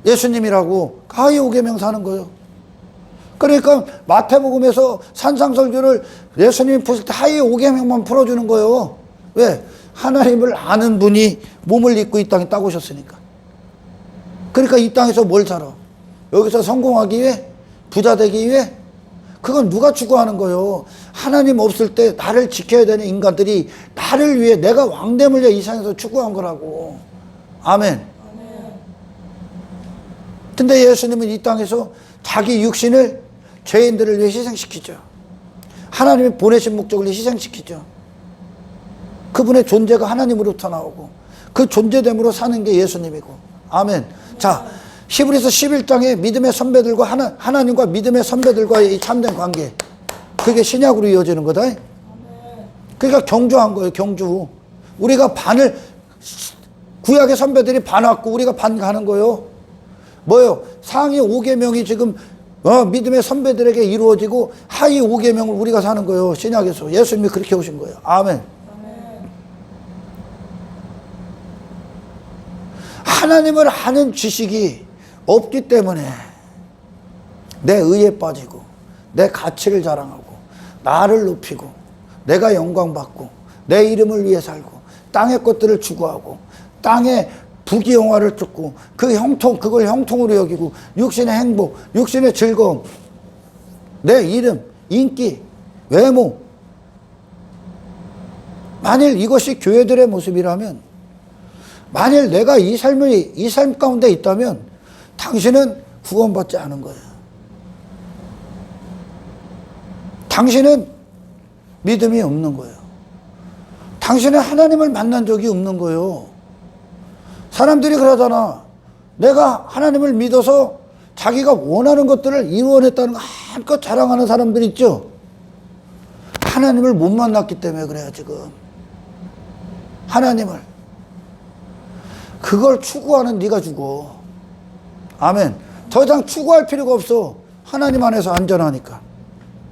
예수님이라고 하위 5계명 사는 거예요. 그러니까 마태복음에서 산상설교를 예수님이 풀 때 하위 5계명만 풀어주는 거예요. 왜? 하나님을 아는 분이 몸을 입고 이 땅에 딱 오셨으니까. 그러니까 이 땅에서 뭘 살아? 여기서 성공하기 위해? 부자 되기 위해? 그건 누가 추구하는 거요? 하나님 없을 때 나를 지켜야 되는 인간들이 나를 위해 내가 왕됨을 위해 이 세상에서 추구한 거라고. 아멘. 근데 예수님은 이 땅에서 자기 육신을 죄인들을 위해 희생시키죠. 하나님이 보내신 목적을 희생시키죠. 그분의 존재가 하나님으로부터 나오고 그 존재됨으로 사는 게 예수님이고. 아멘. 자, 히브리서 11장에 믿음의 선배들과 하나님과 믿음의 선배들과의 이 참된 관계, 그게 신약으로 이어지는 거다. 그러니까 경주한 거예요. 경주. 우리가 반을, 구약의 선배들이 반 왔고 우리가 반 가는 거예요. 뭐예요? 상위 5계명이 지금 믿음의 선배들에게 이루어지고 하위 5계명을 우리가 사는 거예요. 신약에서. 예수님이 그렇게 오신 거예요. 아멘. 하나님을 아는 지식이 없기 때문에 내 의에 빠지고 내 가치를 자랑하고 나를 높이고 내가 영광받고 내 이름을 위해 살고 땅의 것들을 추구하고 땅의 부귀영화를 쫓고 그걸 형통으로 여기고 육신의 행복, 육신의 즐거움, 내 이름, 인기, 외모. 만일 이것이 교회들의 모습이라면, 만일 내가 이 삶 가운데 있다면 당신은 구원받지 않은 거예요. 당신은 믿음이 없는 거예요. 당신은 하나님을 만난 적이 없는 거예요. 사람들이 그러잖아. 내가 하나님을 믿어서 자기가 원하는 것들을 이루어냈다는 거 한껏 자랑하는 사람들 있죠. 하나님을 못 만났기 때문에 그래요. 지금 하나님을, 그걸 추구하는 네가 죽어. 아멘. 더 이상 추구할 필요가 없어. 하나님 안에서 안전하니까.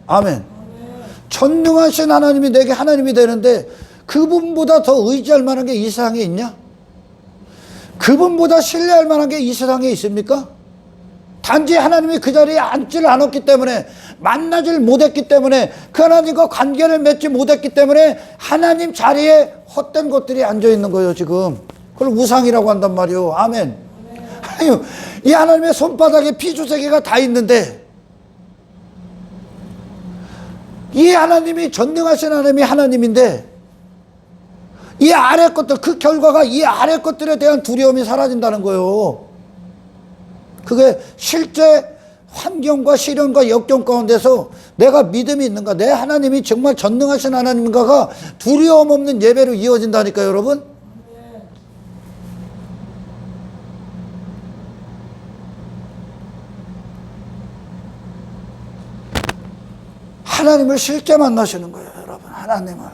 아멘. 전능하신 하나님이 내게 하나님이 되는데 그분보다 더 의지할 만한 게 이 세상에 있냐? 그분보다 신뢰할 만한 게 이 세상에 있습니까? 단지 하나님이 그 자리에 앉지를 않았기 때문에, 만나지를 못했기 때문에, 그 하나님과 관계를 맺지 못했기 때문에 하나님 자리에 헛된 것들이 앉아있는 거예요. 지금 그걸 우상이라고 한단 말이에요. 아멘. 아유, 이 하나님의 손바닥에 피주세계가 다 있는데, 이 하나님이 전능하신 하나님이 하나님인데 이 아래 것들, 그 결과가 이 아래 것들에 대한 두려움이 사라진다는 거예요. 그게 실제 환경과 시련과 역경 가운데서 내가 믿음이 있는가, 내 하나님이 정말 전능하신 하나님인가가 두려움 없는 예배로 이어진다니까요, 여러분. 하나님을 실제 만나시는 거예요, 여러분. 하나님을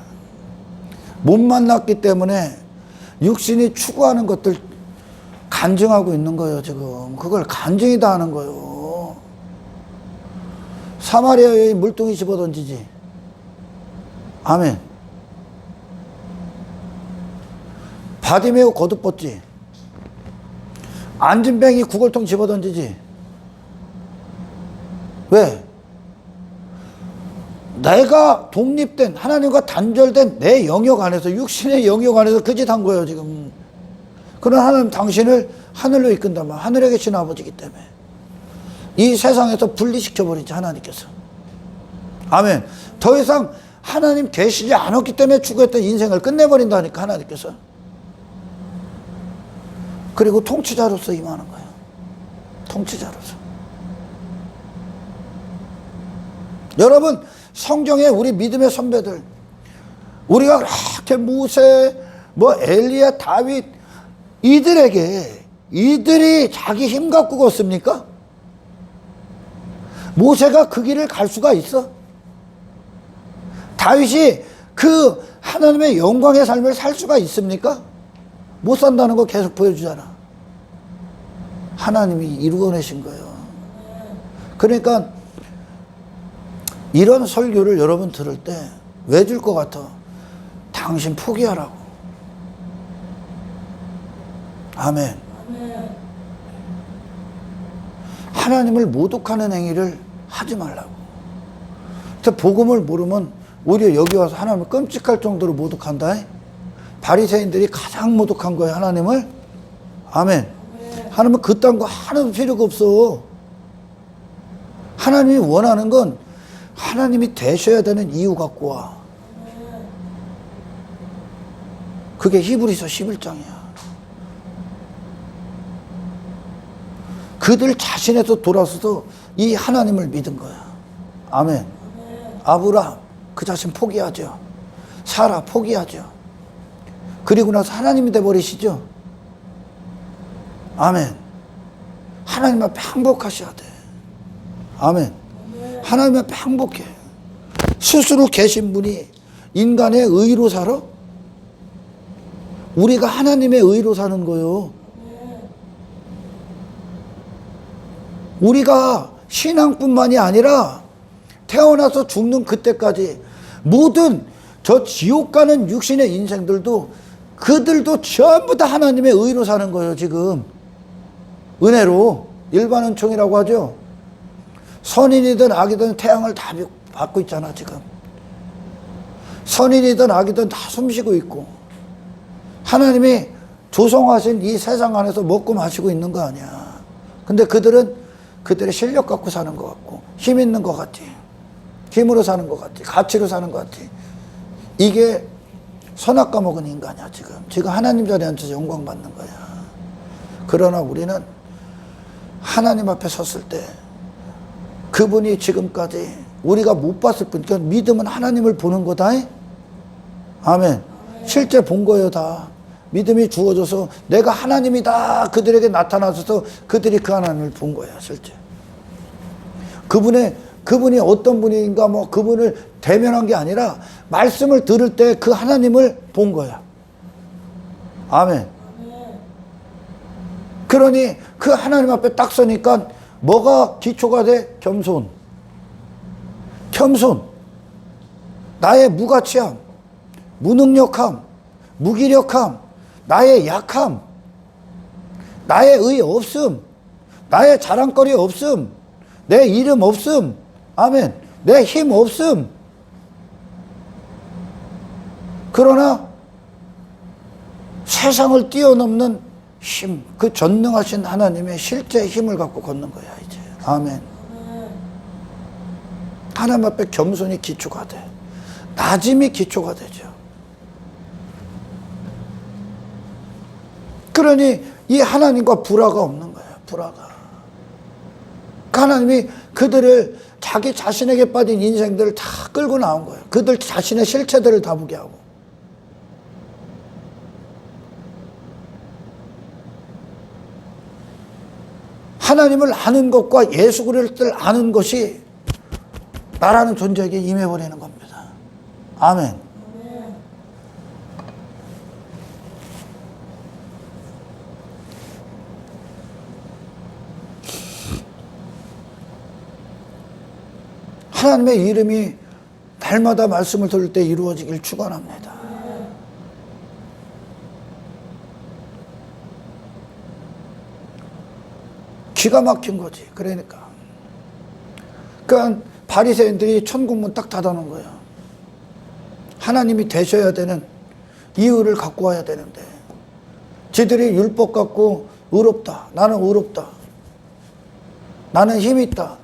못 만났기 때문에 육신이 추구하는 것들 간증하고 있는 거예요. 지금 그걸 간증이다 하는 거예요. 사마리아 여인 물동이 집어던지지. 아멘. 바디메오 거듭벗지. 안진뱅이 구걸통 집어던지지. 왜? 내가 독립된, 하나님과 단절된 내 영역 안에서, 육신의 영역 안에서 그 짓 한 거예요, 지금. 그러나 하나님 당신을 하늘로 이끈다면 하늘에 계신 아버지이기 때문에 이 세상에서 분리시켜버리지, 하나님께서. 아멘. 더 이상 하나님 계시지 않았기 때문에 추구했던 인생을 끝내버린다니까, 하나님께서. 그리고 통치자로서 임하는 거예요. 통치자로서. 여러분, 성경에 우리 믿음의 선배들, 우리가 그렇게 모세, 엘리야, 다윗, 이들이 자기 힘 갖고 걷습니까? 모세가 그 길을 갈 수가 있어? 다윗이 그 하나님의 영광의 삶을 살 수가 있습니까? 못 산다는 거 계속 보여주잖아. 하나님이 이루어내신 거예요. 그러니까 이런 설교를 여러분 들을 때 왜 줄 것 같아? 당신 포기하라고. 아멘. 하나님을 모독하는 행위를 하지 말라고. 복음을 모르면 오히려 여기 와서 하나님을 끔찍할 정도로 모독한다. 바리새인들이 가장 모독한 거예요, 하나님을. 아멘. 하나님은 그딴 거 하나도 필요가 없어. 하나님이 원하는 건 하나님이 되셔야 되는 이유 갖고 와. 그게 히브리서 11장이야. 그들 자신에서 돌아서서 이 하나님을 믿은 거야. 아멘. 아브라함 그 자신 포기하죠. 사라 포기하죠. 그리고 나서 하나님이 돼버리시죠. 아멘. 하나님 앞에 항복하셔야 돼. 아멘. 하나님 앞에 항복해. 스스로 계신 분이 인간의 의로 살아? 우리가 하나님의 의로 사는 거요. 우리가 신앙뿐만이 아니라 태어나서 죽는 그때까지 모든 저 지옥 가는 육신의 인생들도 그들도 전부 다 하나님의 의로 사는 거예요, 지금. 은혜로. 일반 은총이라고 하죠. 선인이든 악이든 태양을 다 받고 있잖아, 지금. 선인이든 악이든 다 숨쉬고 있고. 하나님이 조성하신 이 세상 안에서 먹고 마시고 있는 거 아니야. 근데 그들은 그들의 실력 갖고 사는 것 같고, 힘 있는 것 같지. 힘으로 사는 것 같지. 가치로 사는 것 같지. 이게 선악과 먹은 인간이야, 지금. 지금 하나님 자리에 앉아서 영광 받는 거야. 그러나 우리는 하나님 앞에 섰을 때 그분이 지금까지 우리가 못 봤을 뿐, 그러니까 믿음은 하나님을 보는 거다. 아멘. 실제 본 거예요, 다. 믿음이 주어져서 내가 하나님이다 그들에게 나타나셔서 그들이 그 하나님을 본 거예요, 실제. 그분이 어떤 분인가 뭐 그분을 대면한 게 아니라 말씀을 들을 때 그 하나님을 본 거야. 아멘. 그러니 그 하나님 앞에 딱 서니까 뭐가 기초가 돼? 겸손. 겸손. 나의 무가치함, 무능력함, 무기력함, 나의 약함, 나의 의 없음, 나의 자랑거리 없음, 내 이름 없음, 아멘, 내 힘 없음. 그러나 세상을 뛰어넘는 힘, 그 전능하신 하나님의 실제 힘을 갖고 걷는 거야, 이제. 아멘. 하나님 앞에 겸손이 기초가 돼. 낮음이 기초가 되죠. 그러니 이 하나님과 불화가 없는 거예요. 불화가. 하나님이 그들을 자기 자신에게 빠진 인생들을 다 끌고 나온 거예요. 그들 자신의 실체들을 다 보게 하고. 하나님을 아는 것과 예수 그리스도를 아는 것이 나라는 존재에게 임해버리는 겁니다. 아멘. 하나님의 이름이 날마다 말씀을 들을 때 이루어지길 축원합니다. 기가 막힌 거지. 그러니까 바리새인들이 천국문 딱 닫아놓은 거예요. 하나님이 되셔야 되는 이유를 갖고 와야 되는데 지들이 율법 갖고 의롭다. 나는 의롭다. 나는 힘 있다.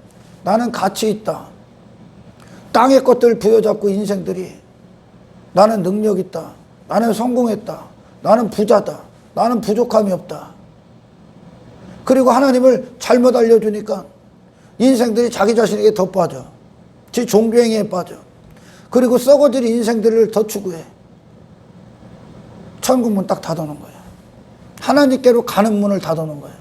나는 가치 있다. 땅의 것들 부여잡고 인생들이 나는 능력 있다. 나는 성공했다. 나는 부자다. 나는 부족함이 없다. 그리고 하나님을 잘못 알려주니까 인생들이 자기 자신에게 더 빠져. 지 종교행위에 빠져. 그리고 썩어질 인생들을 더 추구해. 천국문 딱 닫아놓은 거야. 하나님께로 가는 문을 닫아놓은 거야.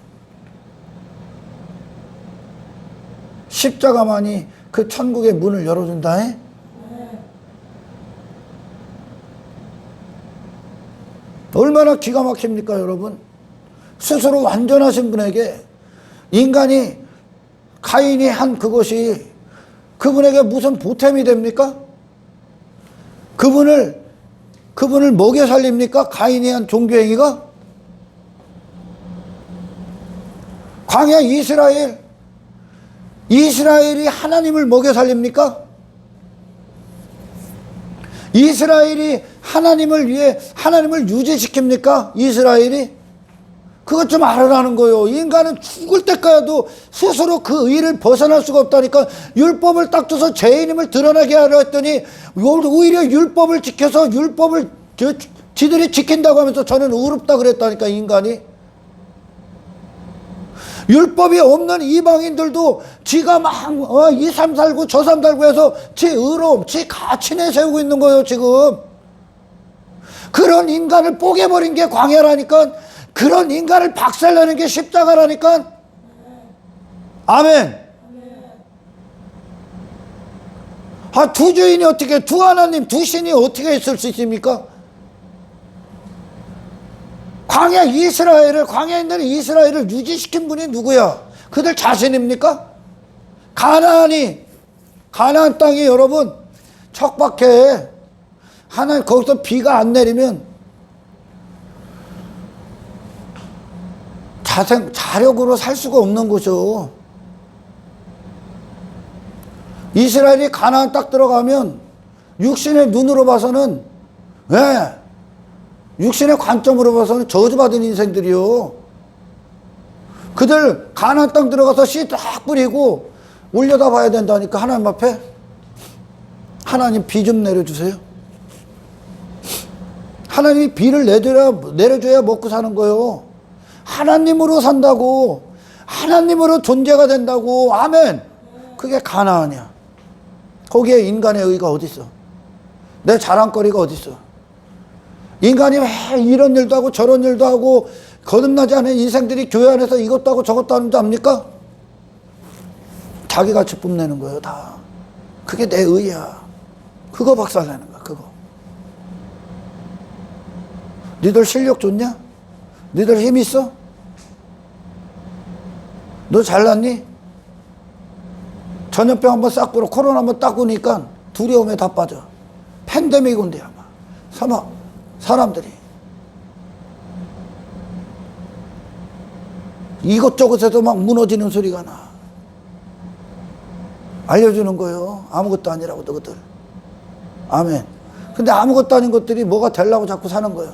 십자가만이 그 천국의 문을 열어준다 해? 얼마나 기가 막힙니까, 여러분? 스스로 완전하신 분에게 인간이 가인이 한 그것이 그분에게 무슨 보탬이 됩니까? 그분을 먹여 살립니까? 가인이 한 종교행위가? 광야 이스라엘이 하나님을 먹여 살립니까? 이스라엘이 하나님을 위해 하나님을 유지시킵니까? 이스라엘이? 그것 좀 알아라는 거예요. 인간은 죽을 때까지도 스스로 그 의를 벗어날 수가 없다니까. 율법을 딱 둬서 죄인임을 드러나게 하려 했더니 오히려 율법을 지켜서 율법을 지들이 지킨다고 하면서 저는 의롭다 그랬다니까. 인간이 율법이 없는 이방인들도 지가 막 이 삶 살고 저 삶 살고 해서 지 의로움, 지 가치 내세우고 있는 거예요 지금. 그런 인간을 뽀개버린 게 광야라니까. 그런 인간을 박살내는 게 십자가라니까. 아멘. 아, 두 주인이 어떻게, 두 하나님, 두 신이 어떻게 있을 수 있습니까? 광야에 있는 이스라엘을 유지시킨 분이 누구야? 그들 자신입니까? 가나안 땅이 여러분 척박해. 하나님 거기서 비가 안 내리면 자력으로 살 수가 없는 거죠. 이스라엘이 가나안 딱 들어가면 육신의 눈으로 봐서는, 육신의 관점으로 봐서는 저주받은 인생들이요. 그들 가나안 땅 들어가서 씨 딱 뿌리고 올려다 봐야 된다니까. 하나님 앞에. 하나님 비 좀 내려주세요. 하나님이 비를 내려줘야 먹고 사는 거예요. 하나님으로 산다고, 하나님으로 존재가 된다고. 아멘. 그게 가나안이야. 거기에 인간의 의가 어디 있어? 내 자랑거리가 어디 있어? 인간이 왜 이런 일도 하고 저런 일도 하고 거듭나지 않은 인생들이 교회 안에서 이것도 하고 저것도 하는 줄 압니까? 자기같이 뽐내는 거예요 다. 그게 내 의야. 그거 박살내는 거야. 그거. 니들 실력 좋냐? 니들 힘 있어? 너 잘났니? 전염병 한번 싹 불어, 코로나 한번 딱 오니까 두려움에 다 빠져. 팬데믹 온대 아마. 사람들이 이것저것에서 막 무너지는 소리가 나. 알려주는 거예요. 아무것도 아니라고 너희들. 아멘. 근데 아무것도 아닌 것들이 뭐가 되려고 자꾸 사는 거예요.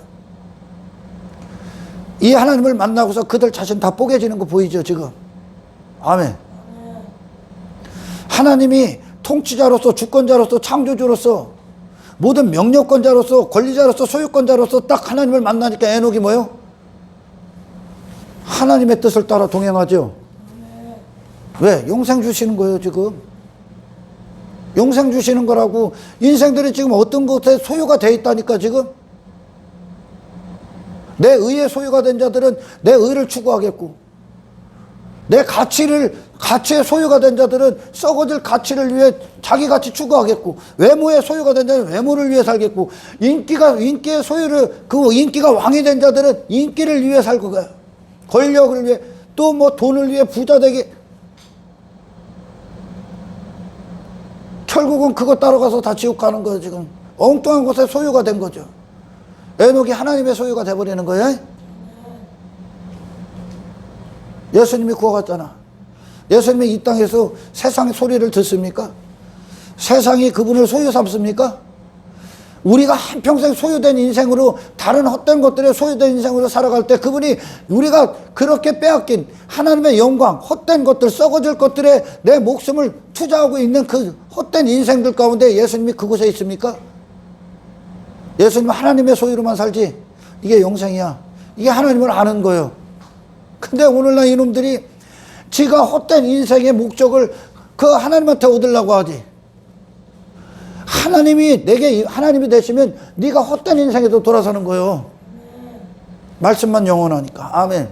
이 하나님을 만나고서 그들 자신 다 뽀개지는 거 보이죠 지금. 아멘. 하나님이 통치자로서 주권자로서 창조주로서 모든 명령권자로서 권리자로서 소유권자로서 딱 하나님을 만나니까 에녹이 뭐요? 하나님의 뜻을 따라 동행하죠. 왜? 용생 주시는 거예요 지금. 용생 주시는 거라고. 인생들이 지금 어떤 것에 소유가 돼 있다니까 지금. 내 의의 소유가 된 자들은 내 의를 추구하겠고, 내 가치의 소유가 된 자들은 썩어질 가치를 위해 자기 가치 추구하겠고, 외모의 소유가 된 자들은 외모를 위해 살겠고, 인기의 소유를, 그 인기가 왕이 된 자들은 인기를 위해 살 거야. 권력을 위해, 또 뭐 돈을 위해 부자 되게. 결국은 그거 따라가서 다 지옥 가는 거예요 지금. 엉뚱한 곳에 소유가 된 거죠. 에녹이 하나님의 소유가 돼버리는 거예요. 예수님이 구워갔잖아. 예수님이 이 땅에서 세상의 소리를 듣습니까? 세상이 그분을 소유 삼습니까? 우리가 한평생 소유된 인생으로, 다른 헛된 것들에 소유된 인생으로 살아갈 때 그분이 우리가 그렇게 빼앗긴 하나님의 영광, 헛된 것들, 썩어질 것들에 내 목숨을 투자하고 있는 그 헛된 인생들 가운데 예수님이 그곳에 있습니까? 예수님은 하나님의 소유로만 살지. 이게 영생이야. 이게 하나님을 아는 거예요. 근데 오늘날 이놈들이 지가 헛된 인생의 목적을 그 하나님한테 얻으려고 하지. 하나님이 내게 하나님이 되시면 네가 헛된 인생에도 돌아서는 거예요. 말씀만 영원하니까. 아멘.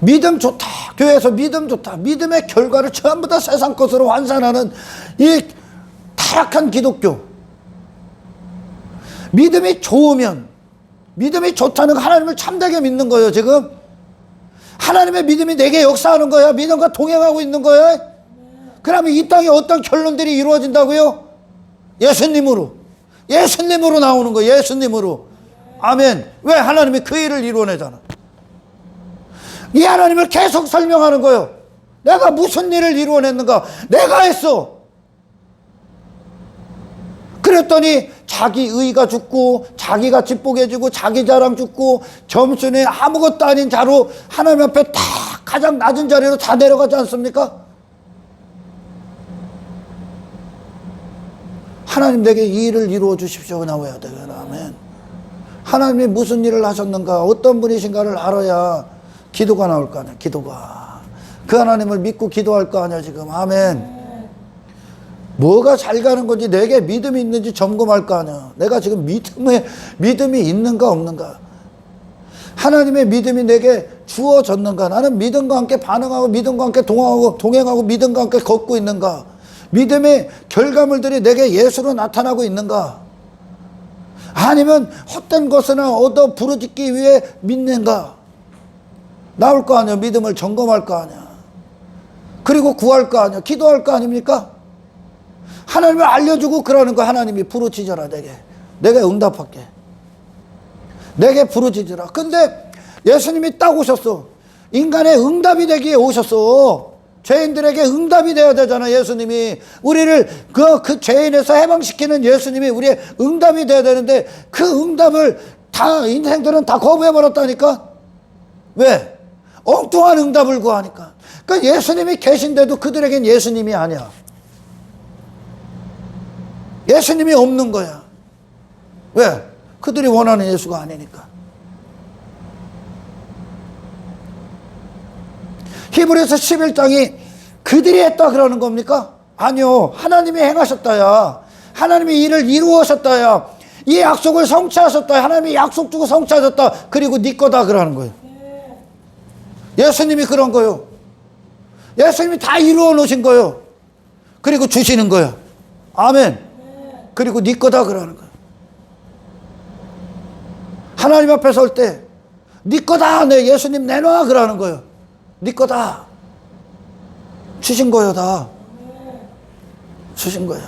믿음 좋다. 교회에서 믿음 좋다. 믿음의 결과를 전부 다 세상 것으로 환산하는 이 타락한 기독교. 믿음이 좋으면, 믿음이 좋다는 거 하나님을 참되게 믿는 거예요 지금. 하나님의 믿음이 내게 역사하는 거야. 믿음과 동행하고 있는 거야. 그러면 이 땅에 어떤 결론들이 이루어진다고요? 예수님으로 나오는 거예요. 예수님으로. 아멘. 왜? 하나님이 그 일을 이루어내잖아. 이 하나님을 계속 설명하는 거예요. 내가 무슨 일을 이루어냈는가? 내가 했어. 그랬더니 자기 의가 죽고 자기가 찌뿌개지고 자기 자랑 죽고 점순에 아무것도 아닌 자로 하나님 앞에 다 가장 낮은 자리로 다 내려가지 않습니까? 하나님 내게 이 일을 이루어 주십시오. 나와야 돼요. 아멘. 하나님이 무슨 일을 하셨는가, 어떤 분이신가를 알아야 기도가 나올 거 아니야. 기도가. 그 하나님을 믿고 기도할 거 아니야 지금. 아멘. 뭐가 잘 가는 건지, 내게 믿음이 있는지 점검할 거 아니야. 내가 지금 믿음이 있는가 없는가. 하나님의 믿음이 내게 주어졌는가. 나는 믿음과 함께 반응하고 믿음과 함께 동행하고 믿음과 함께 걷고 있는가. 믿음의 결과물들이 내게 예수로 나타나고 있는가. 아니면 헛된 것이나 얻어 부르짖기 위해 믿는가. 나올 거 아니야. 믿음을 점검할 거 아니야. 그리고 구할 거 아니야. 기도할 거 아닙니까? 하나님을 알려주고 그러는 거. 하나님이 부르짖어라. 내가 응답할게. 내게 부르짖으라. 근데 예수님이 딱 오셨어. 인간의 응답이 되기에 오셨어. 죄인들에게 응답이 되어야 되잖아. 예수님이 우리를 그 죄인에서 해방시키는 예수님이 우리의 응답이 되어야 되는데, 그 응답을 다 인생들은 다 거부해버렸다니까. 왜? 엉뚱한 응답을 구하니까. 그러니까 예수님이 계신데도 그들에겐 예수님이 아니야. 예수님이 없는 거야. 왜? 그들이 원하는 예수가 아니니까. 히브리서 11장이 그들이 했다 그러는 겁니까? 아니요. 하나님이 행하셨다야. 하나님이 일을 이루었었다야. 이 약속을 성취하셨다. 하나님이 약속 주고 성취하셨다. 그리고 네 거다 그러는 거예요. 예수님이 그런 거예요. 예수님이 다 이루어 놓으신 거예요. 그리고 주시는 거예요. 아멘. 그리고 네 거다 그러는 거예요. 하나님 앞에 설 때 네 거다. 내 예수님 내놔 그러는 거예요. 네 거다. 주신 거요. 다 주신 거야.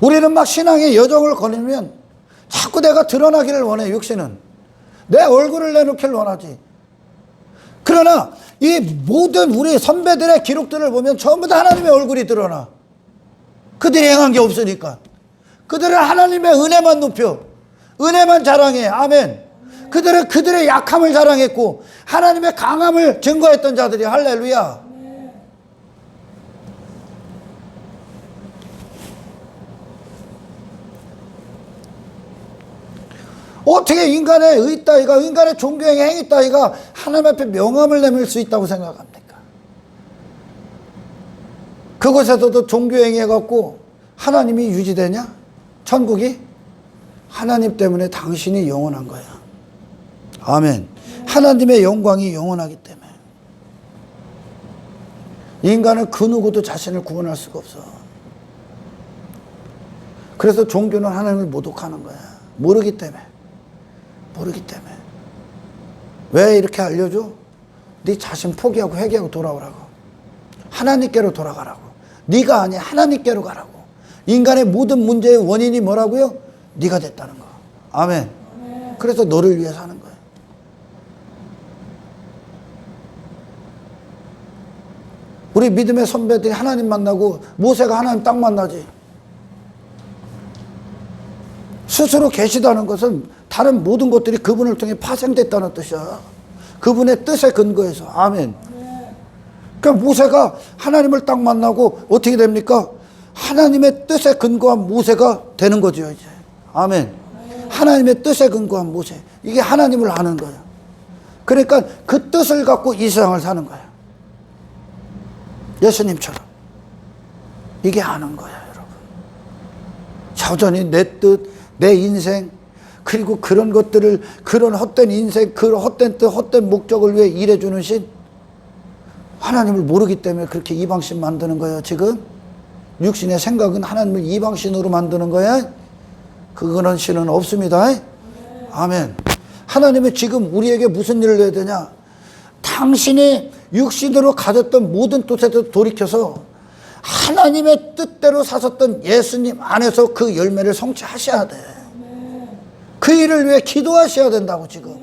우리는 막 신앙의 여정을 거니면 자꾸 내가 드러나기를 원해. 육신은 내 얼굴을 내놓기를 원하지. 그러나 이 모든 우리 선배들의 기록들을 보면 전부 다 하나님의 얼굴이 드러나. 그들이 행한 게 없으니까. 그들은 하나님의 은혜만 높여, 은혜만 자랑해. 아멘. 그들은 그들의 약함을 자랑했고 하나님의 강함을 증거했던 자들이. 할렐루야. 어떻게 인간의 의 따위가, 인간의 종교행위 행위 따위가 하나님 앞에 명함을 내밀 수 있다고 생각합니까? 그곳에서도 종교행위 해갖고 하나님이 유지되냐? 천국이? 하나님 때문에 당신이 영원한 거야. 아멘. 하나님의 영광이 영원하기 때문에. 인간은 그 누구도 자신을 구원할 수가 없어. 그래서 종교는 하나님을 모독하는 거야. 모르기 때문에. 왜 이렇게 알려줘? 네 자신 포기하고 회개하고 돌아오라고. 하나님께로 돌아가라고. 네가 아니야. 하나님께로 가라고. 인간의 모든 문제의 원인이 뭐라고요? 네가 됐다는 거. 아멘. 그래서 너를 위해 사는 거야. 우리 믿음의 선배들이 하나님 만나고, 모세가 하나님 딱 만나지. 스스로 계시다는 것은 다른 모든 것들이 그분을 통해 파생됐다는 뜻이야. 그분의 뜻에 근거해서. 아멘. 그러니까 모세가 하나님을 딱 만나고 어떻게 됩니까? 하나님의 뜻에 근거한 모세가 되는 거죠, 이제. 아멘. 하나님의 뜻에 근거한 모세. 이게 하나님을 아는 거야. 그러니까 그 뜻을 갖고 이 세상을 사는 거야. 예수님처럼. 이게 아는 거야, 여러분. 여전히 내 뜻, 내 인생, 그리고 그런 것들을, 그런 헛된 인생, 그런 헛된 뜻, 헛된 목적을 위해 일해주는 신. 하나님을 모르기 때문에 그렇게 이방신 만드는 거예요, 지금. 육신의 생각은 하나님을 이방신으로 만드는 거야. 그런 신은 없습니다. 아멘. 하나님은 지금 우리에게 무슨 일을 해야 되냐? 당신이 육신으로 가졌던 모든 뜻에서 돌이켜서 하나님의 뜻대로 사셨던 예수님 안에서 그 열매를 성취하셔야 돼. 그 일을 위해 기도하셔야 된다고 지금.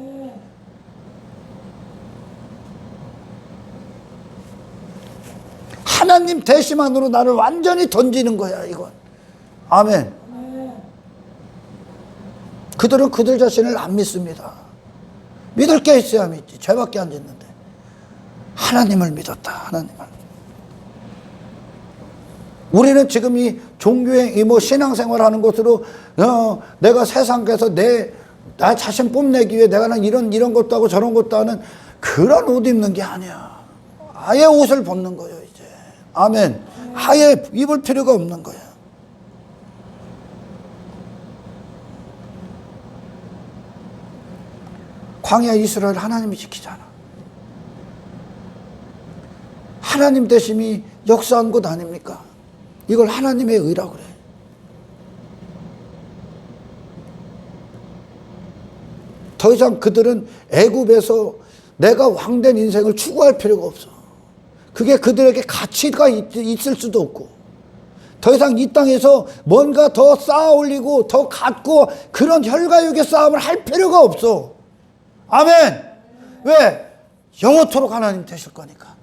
하나님 대시만으로 나를 완전히 던지는 거야, 이건. 아멘. 그들은 그들 자신을 안 믿습니다. 믿을 게 있어야 믿지. 죄밖에 안 짓는데. 하나님을 믿었다. 하나님을. 우리는 지금 이 종교행, 신앙생활 하는 것으로, 내가 세상에서 나 자신 뽐내기 위해 내가 이런 것도 하고 저런 것도 하는 그런 옷 입는 게 아니야. 아예 옷을 벗는 거예요, 이제. 아멘. 아예 입을 필요가 없는 거야. 광야 이스라엘 하나님이 지키잖아. 하나님 대심이 역사한 곳 아닙니까? 이걸 하나님의 의라고 그래. 더 이상 그들은 애굽에서 내가 왕된 인생을 추구할 필요가 없어. 그게 그들에게 가치가 있을 수도 없고, 더 이상 이 땅에서 뭔가 더 쌓아 올리고 더 갖고 그런 혈과육의 싸움을 할 필요가 없어. 아멘. 왜? 영원토록 하나님 되실 거니까.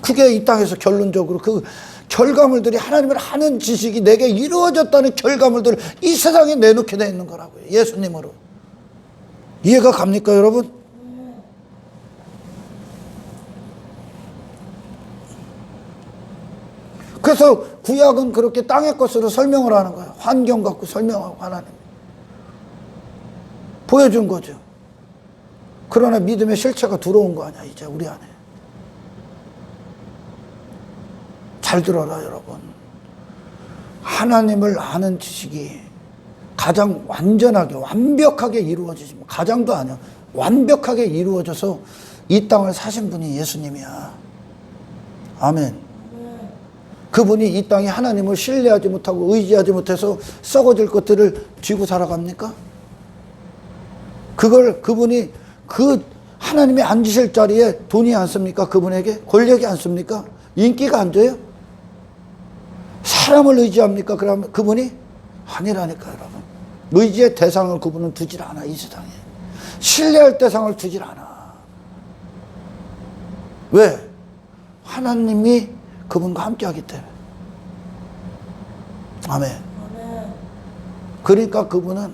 그게 이 땅에서 결론적으로 그 결과물들이, 하나님을 하는 지식이 내게 이루어졌다는 결과물들을 이 세상에 내놓게 돼 있는 거라고요. 예수님으로. 이해가 갑니까, 여러분? 그래서 구약은 그렇게 땅의 것으로 설명을 하는 거예요. 환경 갖고 설명하고 하나님 보여준 거죠. 그러나 믿음의 실체가 들어온 거 아니야, 이제 우리 안에. 잘 들어라, 여러분. 하나님을 아는 지식이 가장 완전하게, 완벽하게 이루어지지, 가장도 아니야, 완벽하게 이루어져서 이 땅을 사신 분이 예수님이야. 아멘. 그분이 이 땅에 하나님을 신뢰하지 못하고 의지하지 못해서 썩어질 것들을 쥐고 살아갑니까? 그분이 그 하나님이 앉으실 자리에 돈이 앉습니까? 그분에게 권력이 앉습니까? 인기가 앉아요? 사람을 의지합니까? 그러면 그분이 아니라니까, 여러분. 의지의 대상을 그분은 두질 않아, 이 세상에. 신뢰할 대상을 두질 않아. 왜? 하나님이 그분과 함께 하기 때문에. 아멘. 그러니까 그분은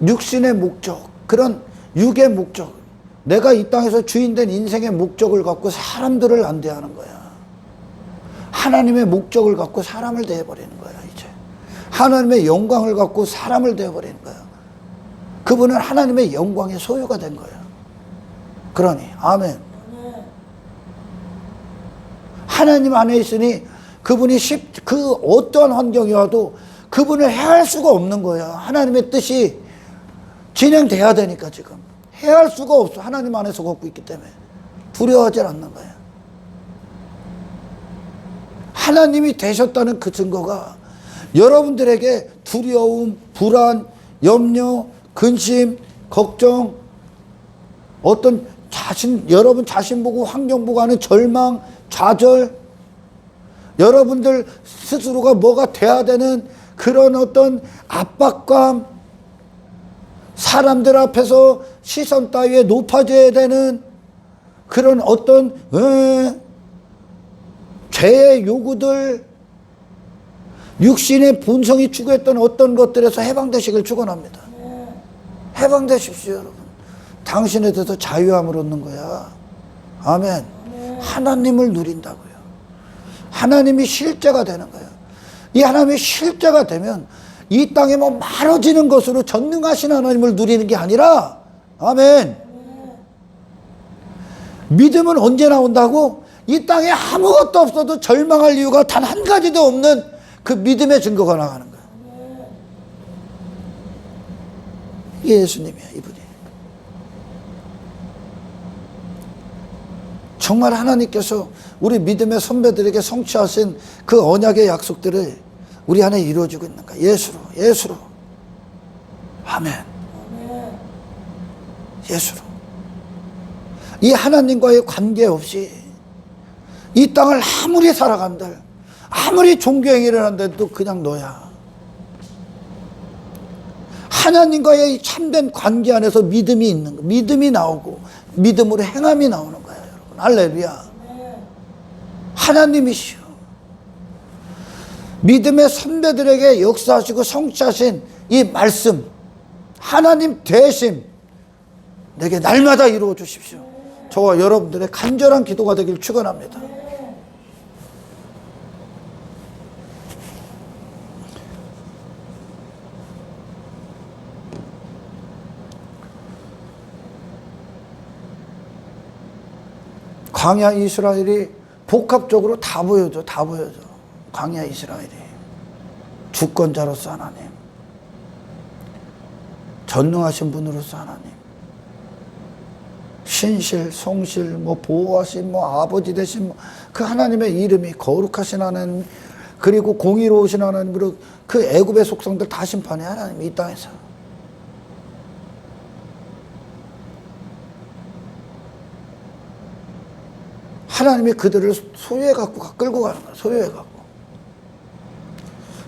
육신의 목적, 그런 육의 목적, 내가 이 땅에서 주인된 인생의 목적을 갖고 사람들을 안 대하는 거야. 하나님의 목적을 갖고 사람을 대해버리는 거야, 이제. 하나님의 영광을 갖고 사람을 대해버리는 거야. 그분은 하나님의 영광의 소유가 된 거야. 그러니, 아멘. 하나님 안에 있으니 그분이 그 어떠한 환경이 와도 그분을 해할 수가 없는 거야. 하나님의 뜻이 진행돼야 되니까 지금. 해할 수가 없어. 하나님 안에서 걷고 있기 때문에. 두려워하지 않는 거야. 하나님이 되셨다는 그 증거가 여러분들에게 두려움, 불안, 염려, 근심, 걱정, 어떤 여러분 자신 보고 환경 보고 하는 절망, 좌절, 여러분들 스스로가 뭐가 돼야 되는 그런 어떤 압박감, 사람들 앞에서 시선 따위에 높아져야 되는 그런 어떤 죄의 요구들, 육신의 본성이 추구했던 어떤 것들에서 해방되시길 축원합니다. 해방되십시오, 여러분. 당신에 대해서 자유함을 얻는 거야. 아멘. 하나님을 누린다고요. 하나님이 실제가 되는 거예요. 이 하나님이 실제가 되면 이 땅에 뭐 많아지는 것으로 전능하신 하나님을 누리는 게 아니라, 아멘. 믿음은 언제 나온다고? 이 땅에 아무것도 없어도 절망할 이유가 단 한 가지도 없는 그 믿음의 증거가 나가는 거예요. 예수님이야, 이분이. 정말 하나님께서 우리 믿음의 선배들에게 성취하신 그 언약의 약속들을 우리 안에 이루어지고 있는가? 예수로, 예수로. 아멘. 예수로. 이 하나님과의 관계없이 이 땅을 아무리 살아간들, 아무리 종교행위를 한데도 그냥 너야. 하나님과의 참된 관계 안에서 믿음이 있는 거, 믿음이 나오고 믿음으로 행함이 나오는 거야, 여러분. 할렐루야. 하나님이시오. 믿음의 선배들에게 역사하시고 성취하신 이 말씀, 하나님 대신 내게 날마다 이루어 주십시오. 저와 여러분들의 간절한 기도가 되길 축원합니다. 광야 이스라엘이 복합적으로 다 보여줘. 다 보여줘. 광야 이스라엘이 주권자로서 하나님, 전능하신 분으로서 하나님, 신실, 성실, 보호하신 아버지 되신 그 하나님의 이름이 거룩하신 하나님, 그리고 공의로우신 하나님으로 그 애굽의 속성들 다 심판해 하나님 이 땅에서. 하나님이 그들을 소유해 갖고 끌고 가는 거야. 소유해 갖고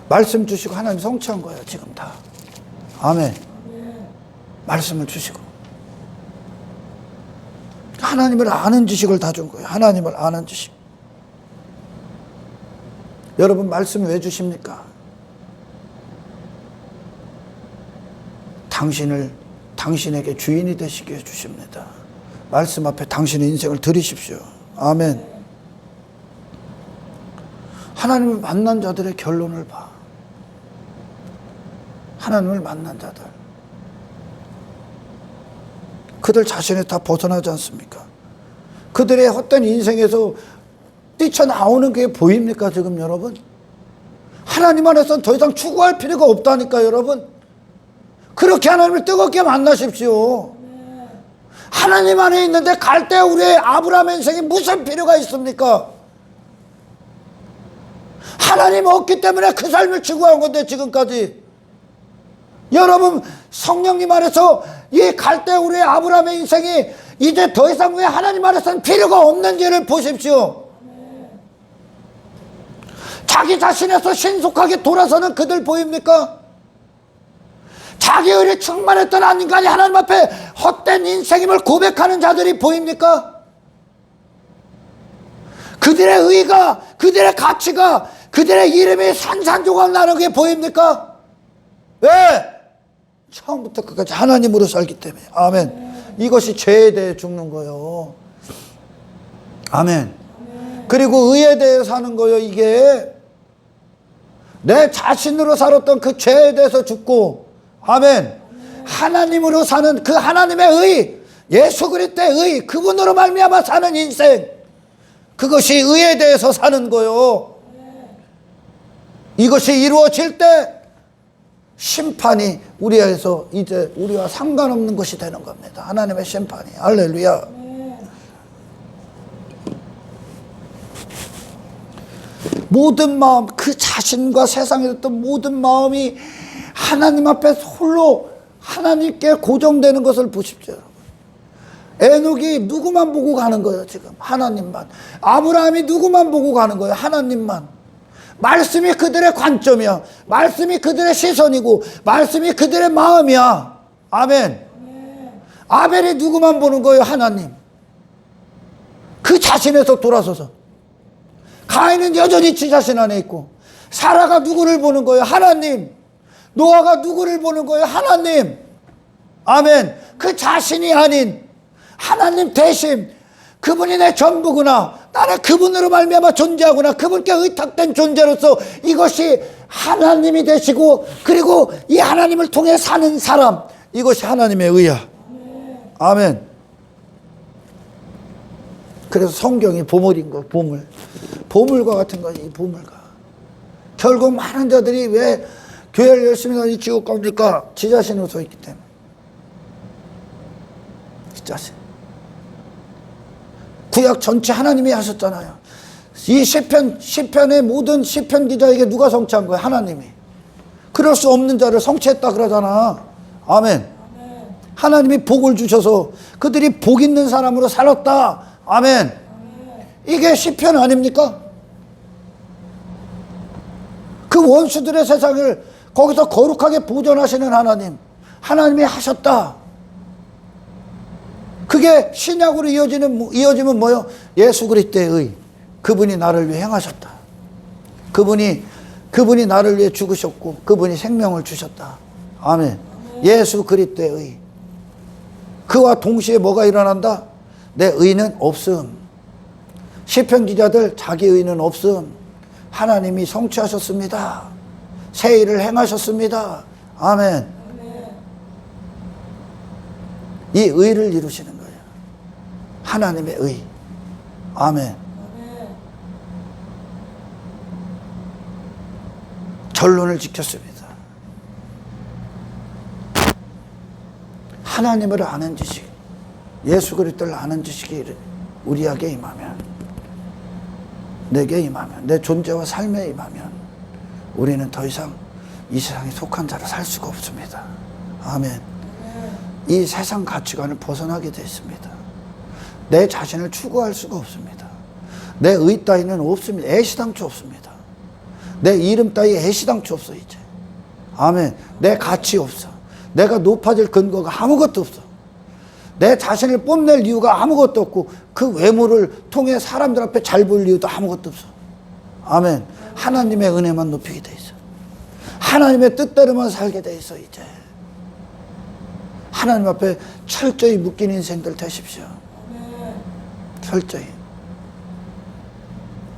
말씀 주시고 하나님 성취한 거예요. 지금 다. 아멘. 말씀을 주시고 하나님을 아는 지식을 다 준 거예요. 하나님을 아는 지식. 여러분 말씀 왜 주십니까? 당신에게 주인이 되시게 해 주십니다. 말씀 앞에 당신의 인생을 드리십시오. 아멘. 하나님을 만난 자들의 결론을 봐. 하나님을 만난 자들. 그들 자신이 다 벗어나지 않습니까? 그들의 헛된 인생에서 뛰쳐나오는 게 보입니까 지금 여러분? 하나님 안에서는 더 이상 추구할 필요가 없다니까 여러분. 그렇게 하나님을 뜨겁게 만나십시오. 하나님 안에 있는데 갈대아 우리의 아브라함의 인생이 무슨 필요가 있습니까? 하나님 없기 때문에 그 삶을 추구한 건데 지금까지. 여러분 성령님 안에서 이 갈대아 우리의 아브라함의 인생이 이제 더 이상 왜 하나님 안에서는 필요가 없는지를 보십시오. 자기 자신에서 신속하게 돌아서는 그들 보입니까? 자기 의를 충만했던 한 인간이 하나님 앞에 헛된 인생임을 고백하는 자들이 보입니까? 그들의 의가, 그들의 가치가, 그들의 이름이 산산조각 나는 게 보입니까? 왜? 처음부터 끝까지 하나님으로 살기 때문에. 아멘. 이것이 죄에 대해 죽는 거예요. 아멘. 그리고 의에 대해 사는 거예요. 이게 내 자신으로 살았던 그 죄에 대해서 죽고, 아멘, 하나님으로 사는 그 하나님의 의, 예수 그리스도의 의, 그분으로 말미암아 사는 인생, 그것이 의에 대해서 사는 거예요. 이것이 이루어질 때 심판이 우리에서 이제 우리와 상관없는 것이 되는 겁니다. 하나님의 심판이. 할렐루야. 모든 마음, 그 자신과 세상에 있던 모든 마음이 하나님 앞에 홀로 하나님께 고정되는 것을 보십시오. 에녹이 누구만 보고 가는 거예요 지금? 하나님만. 아브라함이 누구만 보고 가는 거예요? 하나님만. 말씀이 그들의 관점이야. 말씀이 그들의 시선이고 말씀이 그들의 마음이야. 아멘. 아벨이 누구만 보는 거예요? 하나님. 그 자신에서 돌아서서. 가인은 여전히 지 자신 안에 있고, 사라가 누구를 보는 거예요? 하나님. 노아가 누구를 보는 거예요? 하나님. 아멘. 그 자신이 아닌 하나님 대신 그분이 내 전부구나, 나는 그분으로 말미암아 존재하구나, 그분께 의탁된 존재로서 이것이 하나님이 되시고, 그리고 이 하나님을 통해 사는 사람, 이것이 하나님의 의야. 아멘. 그래서 성경이 보물인 거, 보물. 보물과 같은 거지, 보물과. 결국 많은 자들이 왜 교회를 열심히 다니 지옥 갑니까? 지 자신으로 서 있기 때문에. 지 자신. 구약 전체 하나님이 하셨잖아요. 이 시편의 모든 시편 기자에게 누가 성취한 거예요? 하나님이. 그럴 수 없는 자를 성취했다 그러잖아. 아멘. 하나님이 복을 주셔서 그들이 복 있는 사람으로 살았다. 아멘. 이게 시편 아닙니까? 그 원수들의 세상을 거기서 거룩하게 보존하시는 하나님, 하나님이 하셨다. 그게 신약으로 이어지면 뭐요? 예수 그리스도의 의, 그분이 나를 위해 행하셨다. 그분이 나를 위해 죽으셨고 그분이 생명을 주셨다. 아멘. 예수 그리스도의 의. 그와 동시에 뭐가 일어난다? 내 의는 없음. 시편 기자들 자기 의는 없음. 하나님이 성취하셨습니다. 새 일을 행하셨습니다. 아멘. 이 의를 이루시는 거예요. 하나님의 의. 아멘. 결론을 지켰습니다. 하나님을 아는 지식, 예수 그리스도를 아는 지식이 우리에게 임하면, 내게 임하면, 내 존재와 삶에 임하면 우리는 더 이상 이 세상에 속한 자로 살 수가 없습니다. 아멘. 이 세상 가치관을 벗어나게 되어 있습니다. 내 자신을 추구할 수가 없습니다. 내 의 따위는 없습니다. 애시당초 없습니다. 내 이름 따위 애시당초 없어 이제. 아멘. 내 가치 없어. 내가 높아질 근거가 아무것도 없어. 내 자신을 뽐낼 이유가 아무것도 없고 그 외모를 통해 사람들 앞에 잘 보일 이유도 아무것도 없어. 아멘. 하나님의 은혜만 높이게 돼 있어. 하나님의 뜻대로만 살게 돼 있어 이제. 하나님 앞에 철저히 묶인 인생들 되십시오. 철저히.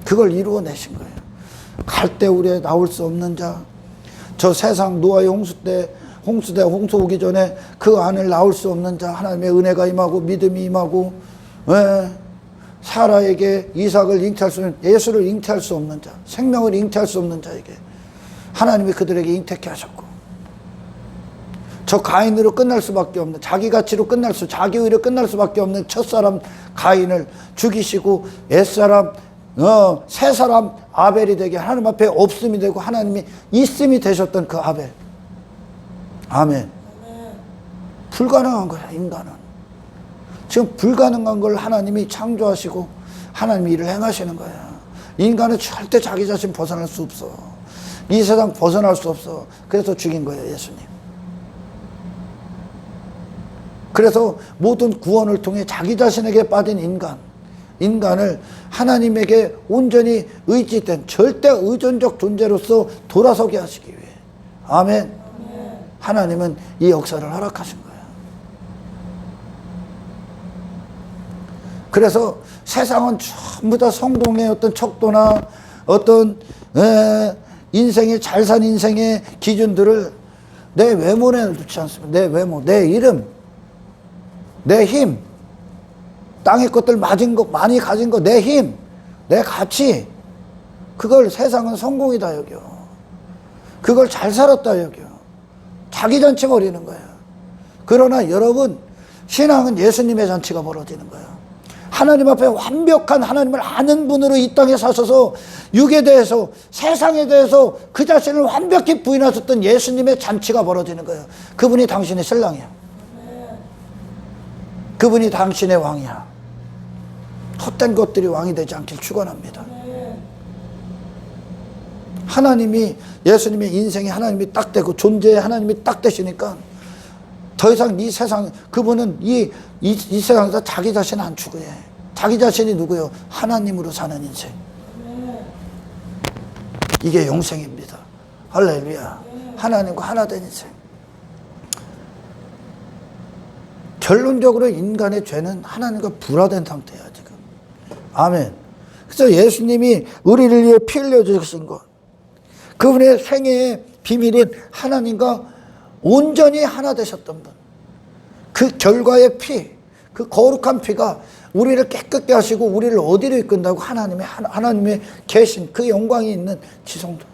그걸 이루어내신 거예요. 갈대우리에 나올 수 없는 자, 저 세상 노아의 홍수 오기 전에 그 안을 나올 수 없는 자, 하나님의 은혜가 임하고 믿음이 임하고, 사라에게 이삭을 잉태할 수 없는, 예수를 잉태할 수 없는 자, 생명을 잉태할 수 없는 자에게 하나님이 그들에게 잉태케 하셨고, 저 가인으로 끝날 수밖에 없는, 자기 가치로 자기 의로 끝날 수밖에 없는 첫사람 가인을 죽이시고 옛사람 새 사람 아벨이 되게 하나님 앞에 없음이 되고 하나님이 있음이 되셨던 그 아벨. 아멘. 불가능한 거야 인간은. 지금 불가능한 걸 하나님이 창조하시고 하나님이 일을 행하시는 거야. 인간은 절대 자기 자신 벗어날 수 없어. 이 세상 벗어날 수 없어. 그래서 죽인 거예요 예수님. 그래서 모든 구원을 통해 자기 자신에게 빠진 인간을 하나님에게 온전히 의지된 절대 의존적 존재로서 돌아서게 하시기 위해. 아멘. 하나님은 이 역사를 허락하신 거예요. 그래서 세상은 전부 다 성공의 어떤 척도나 어떤 인생의 잘 산 인생의 기준들을 내 외모에 두지 않습니다. 내 외모, 내 이름, 내 힘, 땅의 것들 많이 가진 거, 내 힘, 내 가치, 그걸 세상은 성공이다 여겨. 그걸 잘 살았다 여겨. 자기 잔치 벌이는 거야. 그러나 여러분, 신앙은 예수님의 잔치가 벌어지는 거야. 하나님 앞에 완벽한 하나님을 아는 분으로 이 땅에 사셔서 육에 대해서, 세상에 대해서 그 자신을 완벽히 부인하셨던 예수님의 잔치가 벌어지는 거예요. 그분이 당신의 신랑이야. 그분이 당신의 왕이야. 헛된 것들이 왕이 되지 않길 축원합니다. 하나님이, 예수님의 인생에 하나님이 딱 되고 존재에 하나님이 딱 되시니까 더 이상 이 세상, 그분은 이 세상에서 자기 자신 안 추구해. 자기 자신이 누구요? 하나님으로 사는 인생. 이게 영생입니다. 할렐루야. 하나님과 하나 된 인생. 결론적으로 인간의 죄는 하나님과 불화된 상태야 지금. 아멘. 그래서 예수님이 우리를 위해 피 흘려 주신 것, 그분의 생애의 비밀인 하나님과 온전히 하나 되셨던 분, 그 결과의 피, 그 거룩한 피가 우리를 깨끗게 하시고 우리를 어디로 이끈다고? 하나님의 계신 그 영광이 있는 지성도,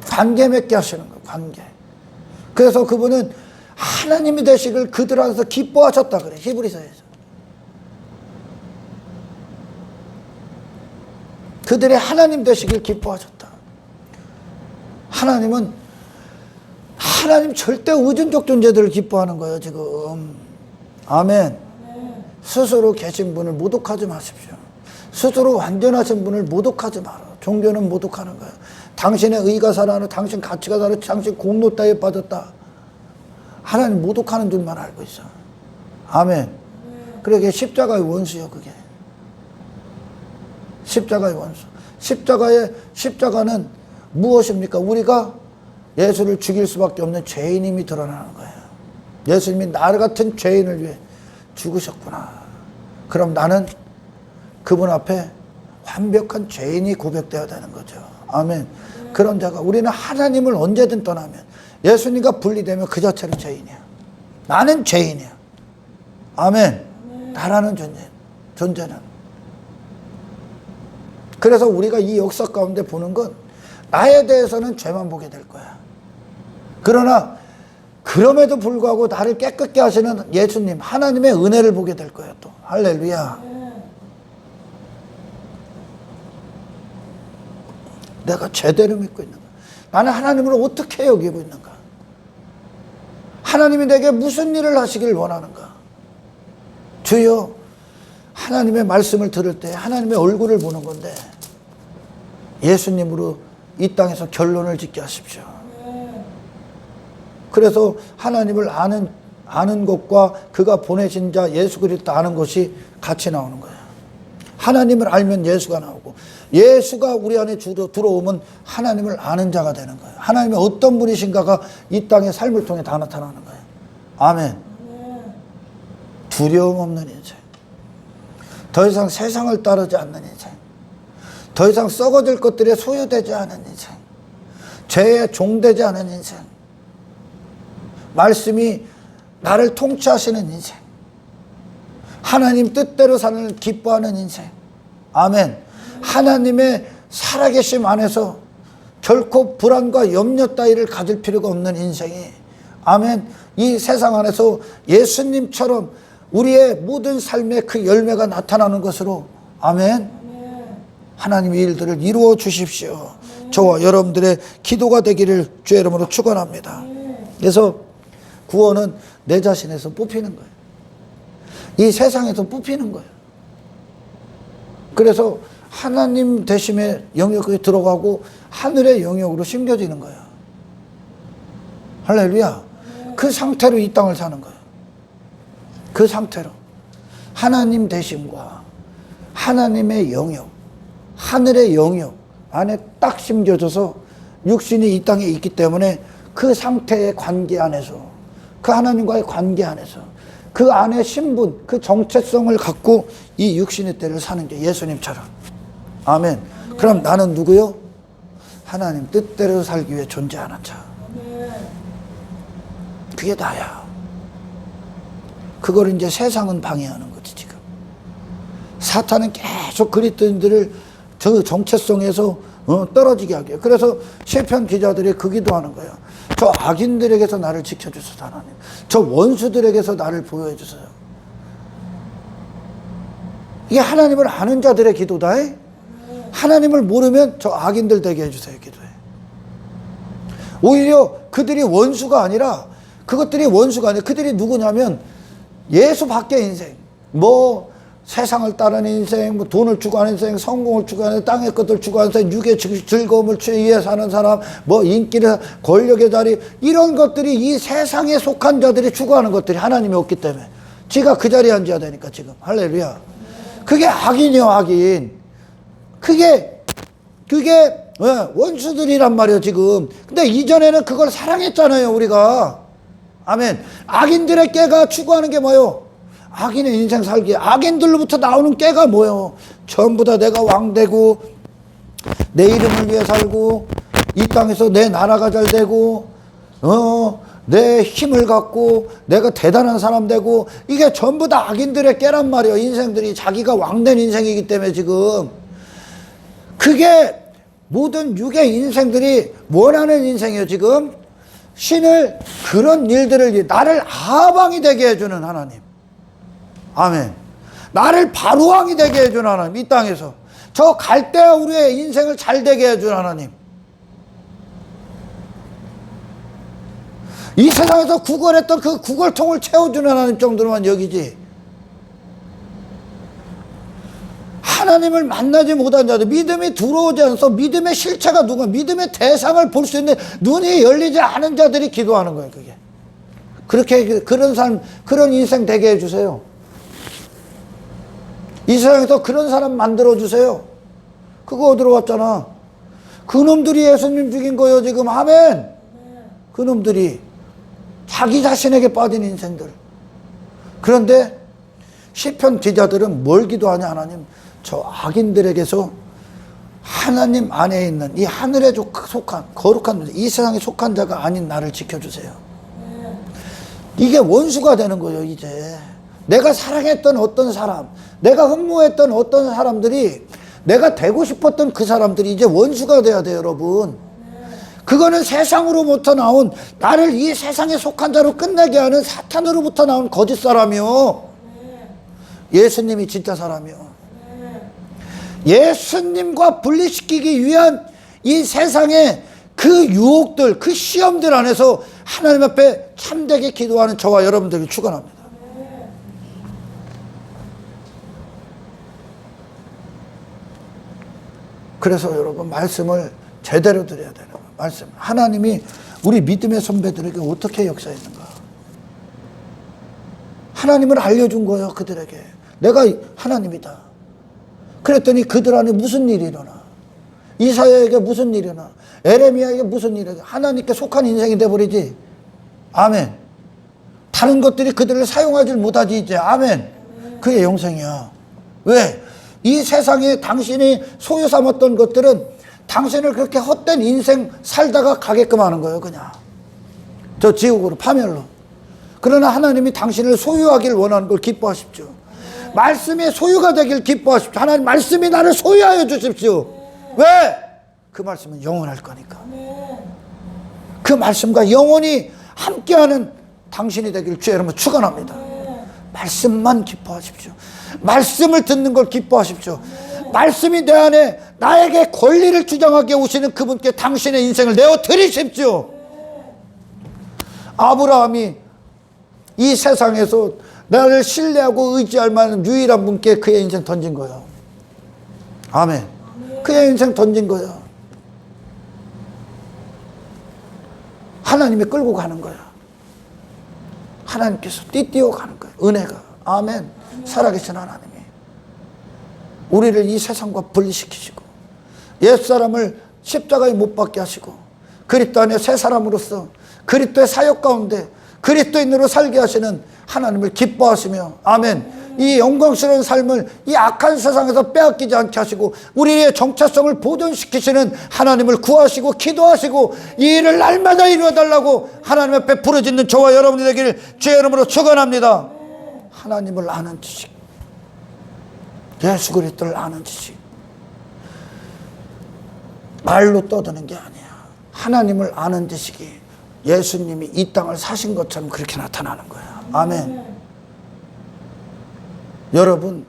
관계 맺게 하시는 거예요. 관계. 그래서 그분은 하나님이 되시길 그들 안에서 기뻐하셨다 그래, 히브리서에서. 그들이 하나님 되시길 기뻐하셨다. 하나님 절대 의존적 존재들을 기뻐하는 거예요 지금. 아멘. 스스로 계신 분을 모독하지 마십시오. 스스로 완전하신 분을 모독하지 마라. 종교는 모독하는 거예요. 당신의 의가 살아나, 당신 가치가 살아나, 당신 공로 따위에 빠졌다. 하나님 모독하는 줄만 알고 있어. 아멘. 그러게 십자가의 원수요 그게. 십자가의 원수. 십자가는 무엇입니까? 우리가 예수를 죽일 수밖에 없는 죄인임이 드러나는 거예요. 예수님이 나 같은 죄인을 위해 죽으셨구나. 그럼 나는 그분 앞에 완벽한 죄인이 고백되어야 되는 거죠. 아멘. 그런 자가, 우리는 하나님을 언제든 떠나면, 예수님과 분리되면 그 자체로 죄인이야. 나는 죄인이야. 아멘. 나라는 존재는. 그래서 우리가 이 역사 가운데 보는 건 나에 대해서는 죄만 보게 될 거야. 그러나 그럼에도 불구하고 나를 깨끗게 하시는 예수님, 하나님의 은혜를 보게 될 거예요. 또 할렐루야. 내가 제대로 믿고 있는가? 나는 하나님을 어떻게 여기고 있는가? 하나님이 내게 무슨 일을 하시길 원하는가? 주여, 하나님의 말씀을 들을 때 하나님의 얼굴을 보는 건데 예수님으로 이 땅에서 결론을 짓게 하십시오. 그래서 하나님을 아는 것과 그가 보내신 자 예수 그리스도 아는 것이 같이 나오는 거예요. 하나님을 알면 예수가 나오고, 예수가 우리 안에 들어오면 하나님을 아는 자가 되는 거예요. 하나님이 어떤 분이신가가 이 땅의 삶을 통해 다 나타나는 거예요. 아멘. 두려움 없는 인생. 더 이상 세상을 따르지 않는 인생. 더 이상 썩어질 것들에 소유되지 않은 인생. 죄에 종되지 않은 인생. 말씀이 나를 통치하시는 인생. 하나님 뜻대로 사는 기뻐하는 인생. 아멘. 하나님의 살아계심 안에서 결코 불안과 염려 따위를 가질 필요가 없는 인생이, 아멘, 이 세상 안에서 예수님처럼 우리의 모든 삶의 그 열매가 나타나는 것으로, 아멘, 하나님의 일들을 이루어 주십시오. 저와 여러분들의 기도가 되기를 주의 이름으로 축원합니다. 그래서 구원은 내 자신에서 뽑히는 거예요. 이 세상에서 뽑히는 거예요. 그래서 하나님 되심의 영역에 들어가고 하늘의 영역으로 심겨지는 거예요. 할렐루야. 그 상태로 이 땅을 사는 거예요. 그 상태로 하나님 되심과 하나님의 영역, 하늘의 영역 안에 딱 심겨져서 육신이 이 땅에 있기 때문에 그 상태의 관계 안에서, 그 하나님과의 관계 안에서 그 안에 신분, 그 정체성을 갖고 이 육신의 때를 사는 게 예수님처럼. 아멘. 그럼 나는 누구요? 하나님 뜻대로 살기 위해 존재하는 자. 그게 나야. 그걸 이제 세상은 방해하는 거지, 지금. 사탄은 계속 그리스도인들을 저 정체성에서 떨어지게 하게 해요. 그래서 시편 기자들이 그 기도하는 거예요. 저 악인들에게서 나를 지켜주소서 하나님. 저 원수들에게서 나를 보호해 주세요. 이게 하나님을 아는 자들의 기도다. 하나님을 모르면 저 악인들 되게 해주세요, 기도해. 오히려 그들이 원수가 아니라, 그들이 누구냐면 예수 밖의 인생, 뭐 세상을 따르는 인생, 뭐 돈을 추구하는 인생, 성공을 추구하는, 땅의 것들 추구하는 인생, 육의 즐거움을 위해 사는 사람, 뭐 인기를, 권력의 자리, 이런 것들이 이 세상에 속한 자들이 추구하는 것들이 하나님이 없기 때문에 지가 그 자리에 앉아야 되니까 지금. 할렐루야. 그게 악인이요, 악인. 그게 원수들이란 말이에요, 지금. 근데 이전에는 그걸 사랑했잖아요, 우리가. 아멘. 악인들의 깨가 추구하는 게 뭐예요? 악인의 인생 살기. 악인들로부터 나오는 깨가 뭐예요? 전부 다 내가 왕 되고, 내 이름을 위해 살고, 이 땅에서 내 나라가 잘 되고, 내 힘을 갖고, 내가 대단한 사람 되고, 이게 전부 다 악인들의 깨란 말이에요. 인생들이 자기가 왕된 인생이기 때문에 지금. 그게 모든 육의 인생들이 원하는 인생이에요, 지금. 신을 그런 일들을, 나를 하방이 되게 해주는 하나님. 아멘. 나를 바로왕이 되게 해주는 하나님. 이 땅에서 저 갈대아 우리의 인생을 잘 되게 해주는 하나님. 이 세상에서 구걸했던 그 구걸통을 채워주는 하나님 정도로만 여기지. 하나님을 만나지 못한 자들, 믿음이 들어오지 않아서 믿음의 실체가 누가, 믿음의 대상을 볼 수 있는 눈이 열리지 않은 자들이 기도하는 거예요, 그게. 그렇게, 그런 삶, 그런 인생 되게 해주세요. 이 세상에서 그런 사람 만들어주세요. 그거 어디로 왔잖아. 그놈들이 예수님 죽인 거예요 지금. 아멘. 그놈들이 자기 자신에게 빠진 인생들. 그런데 시편 기자들은 뭘 기도하냐. 하나님, 저 악인들에게서 하나님 안에 있는 이 하늘에 속한 거룩한 이 세상에 속한 자가 아닌 나를 지켜주세요. 이게 원수가 되는 거예요. 이제 내가 사랑했던 어떤 사람, 내가 흠모했던 어떤 사람들이, 내가 되고 싶었던 그 사람들이 이제 원수가 돼야 돼요. 여러분, 그거는 세상으로부터 나온, 나를 이 세상에 속한 자로 끝내게 하는 사탄으로부터 나온 거짓 사람이요. 예수님이 진짜 사람이요. 예수님과 분리시키기 위한 이 세상의 그 유혹들, 그 시험들 안에서 하나님 앞에 참되게 기도하는 저와 여러분들을 축원합니다. 그래서 여러분, 말씀을 제대로 드려야 되는 거예요. 말씀. 하나님이 우리 믿음의 선배들에게 어떻게 역사했는가. 하나님을 알려준 거예요. 그들에게. 내가 하나님이다. 그랬더니 그들 안에 무슨 일이 일어나. 이사야에게 무슨 일이 일어나. 에레미야에게 무슨 일이 일어나. 하나님께 속한 인생이 돼버리지. 아멘. 다른 것들이 그들을 사용하지 못하지 이제. 아멘. 그게 영생이야. 왜? 이 세상에 당신이 소유 삼았던 것들은 당신을 그렇게 헛된 인생 살다가 가게끔 하는 거예요. 그냥 저 지옥으로, 파멸로. 그러나 하나님이 당신을 소유하길 원하는 걸 기뻐하십시오. 말씀의 소유가 되길 기뻐하십시오. 하나님, 말씀이 나를 소유하여 주십시오. 왜? 그 말씀은 영원할 거니까. 그 말씀과 영원히 함께하는 당신이 되길 주의 이름으로 축원합니다. 말씀만 기뻐하십시오. 말씀을 듣는 걸 기뻐하십시오. 말씀이 내 안에 나에게 권리를 주장하게 오시는 그분께 당신의 인생을 내어 드리십시오. 아브라함이 이 세상에서 나를 신뢰하고 의지할 만한 유일한 분께 그의 인생 던진 거예요. 아멘. 그의 인생 던진 거예요. 하나님이 끌고 가는 거야. 하나님께서 띠띠어 가는 거예요. 은혜가. 아멘. 살아계신 하나님이 우리를 이 세상과 분리시키시고 옛사람을 십자가에 못 박게 하시고 그리스도 안에 새 사람으로서 그리스도의 사역 가운데 그리스도인으로 살게 하시는 하나님을 기뻐하시며, 아멘, 이 영광스러운 삶을 이 악한 세상에서 빼앗기지 않게 하시고 우리의 정체성을 보존시키시는 하나님을 구하시고 기도하시고 이 일을 날마다 이루어달라고 하나님 앞에 부르짖는 저와 여러분이 되기를 주의 이름으로 축원합니다. 하나님을 아는 지식, 예수 그리스도를 아는 지식, 말로 떠드는 게 아니야. 하나님을 아는 지식이 예수님이 이 땅을 사신 것처럼 그렇게 나타나는 거야. 아멘. 여러분,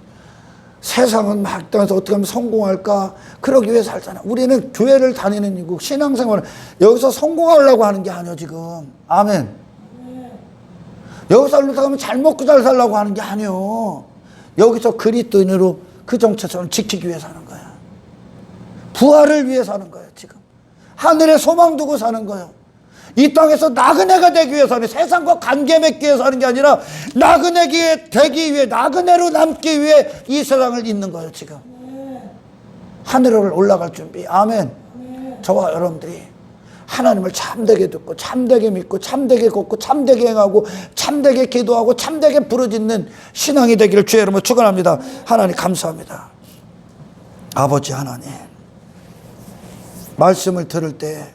세상은 막 땅에서 어떻게 하면 성공할까 그러기 위해 살잖아. 우리는 교회를 다니는 이고 신앙생활은 여기서 성공하려고 하는 게 아니야 지금. 아멘. 여기서 살려고 하면 잘 먹고 잘 살려고 하는 게 아니요. 여기서 그리스도인으로 그 정체성을 지키기 위해 사는 거야. 부활을 위해 사는 거야 지금. 하늘에 소망 두고 사는 거야. 이 땅에서 나그네가 되기 위해 사는, 세상과 관계 맺기 위해 사는 게 아니라 나그네 되기 위해, 나그네로 남기 위해 이 세상을 잇는 거예요 지금. 하늘을 올라갈 준비. 아멘. 저와 여러분들이 하나님을 참되게 듣고 참되게 믿고 참되게 걷고 참되게 행하고 참되게 기도하고 참되게 부르짖는 신앙이 되기를 주의 이름으로 축원합니다. 하나님 감사합니다. 아버지 하나님, 말씀을 들을 때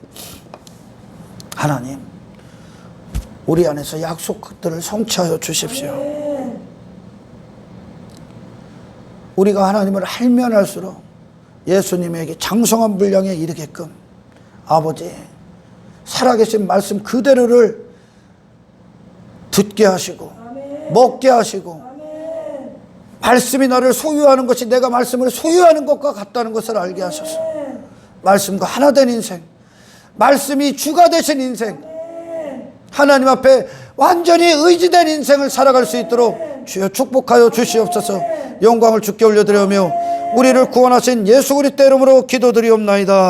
하나님, 우리 안에서 약속들을 성취하여 주십시오. 우리가 하나님을 알면 할수록 예수님에게 장성한 분량에 이르게끔 아버지, 살아계신 말씀 그대로를 듣게 하시고 먹게 하시고, 말씀이 나를 소유하는 것이 내가 말씀을 소유하는 것과 같다는 것을 알게 하셔서 말씀과 하나 된 인생, 말씀이 주가 되신 인생, 하나님 앞에 완전히 의지된 인생을 살아갈 수 있도록 주여 축복하여 주시옵소서. 영광을 주께 올려드리며 우리를 구원하신 예수 그리스도 이름으로 기도드리옵나이다.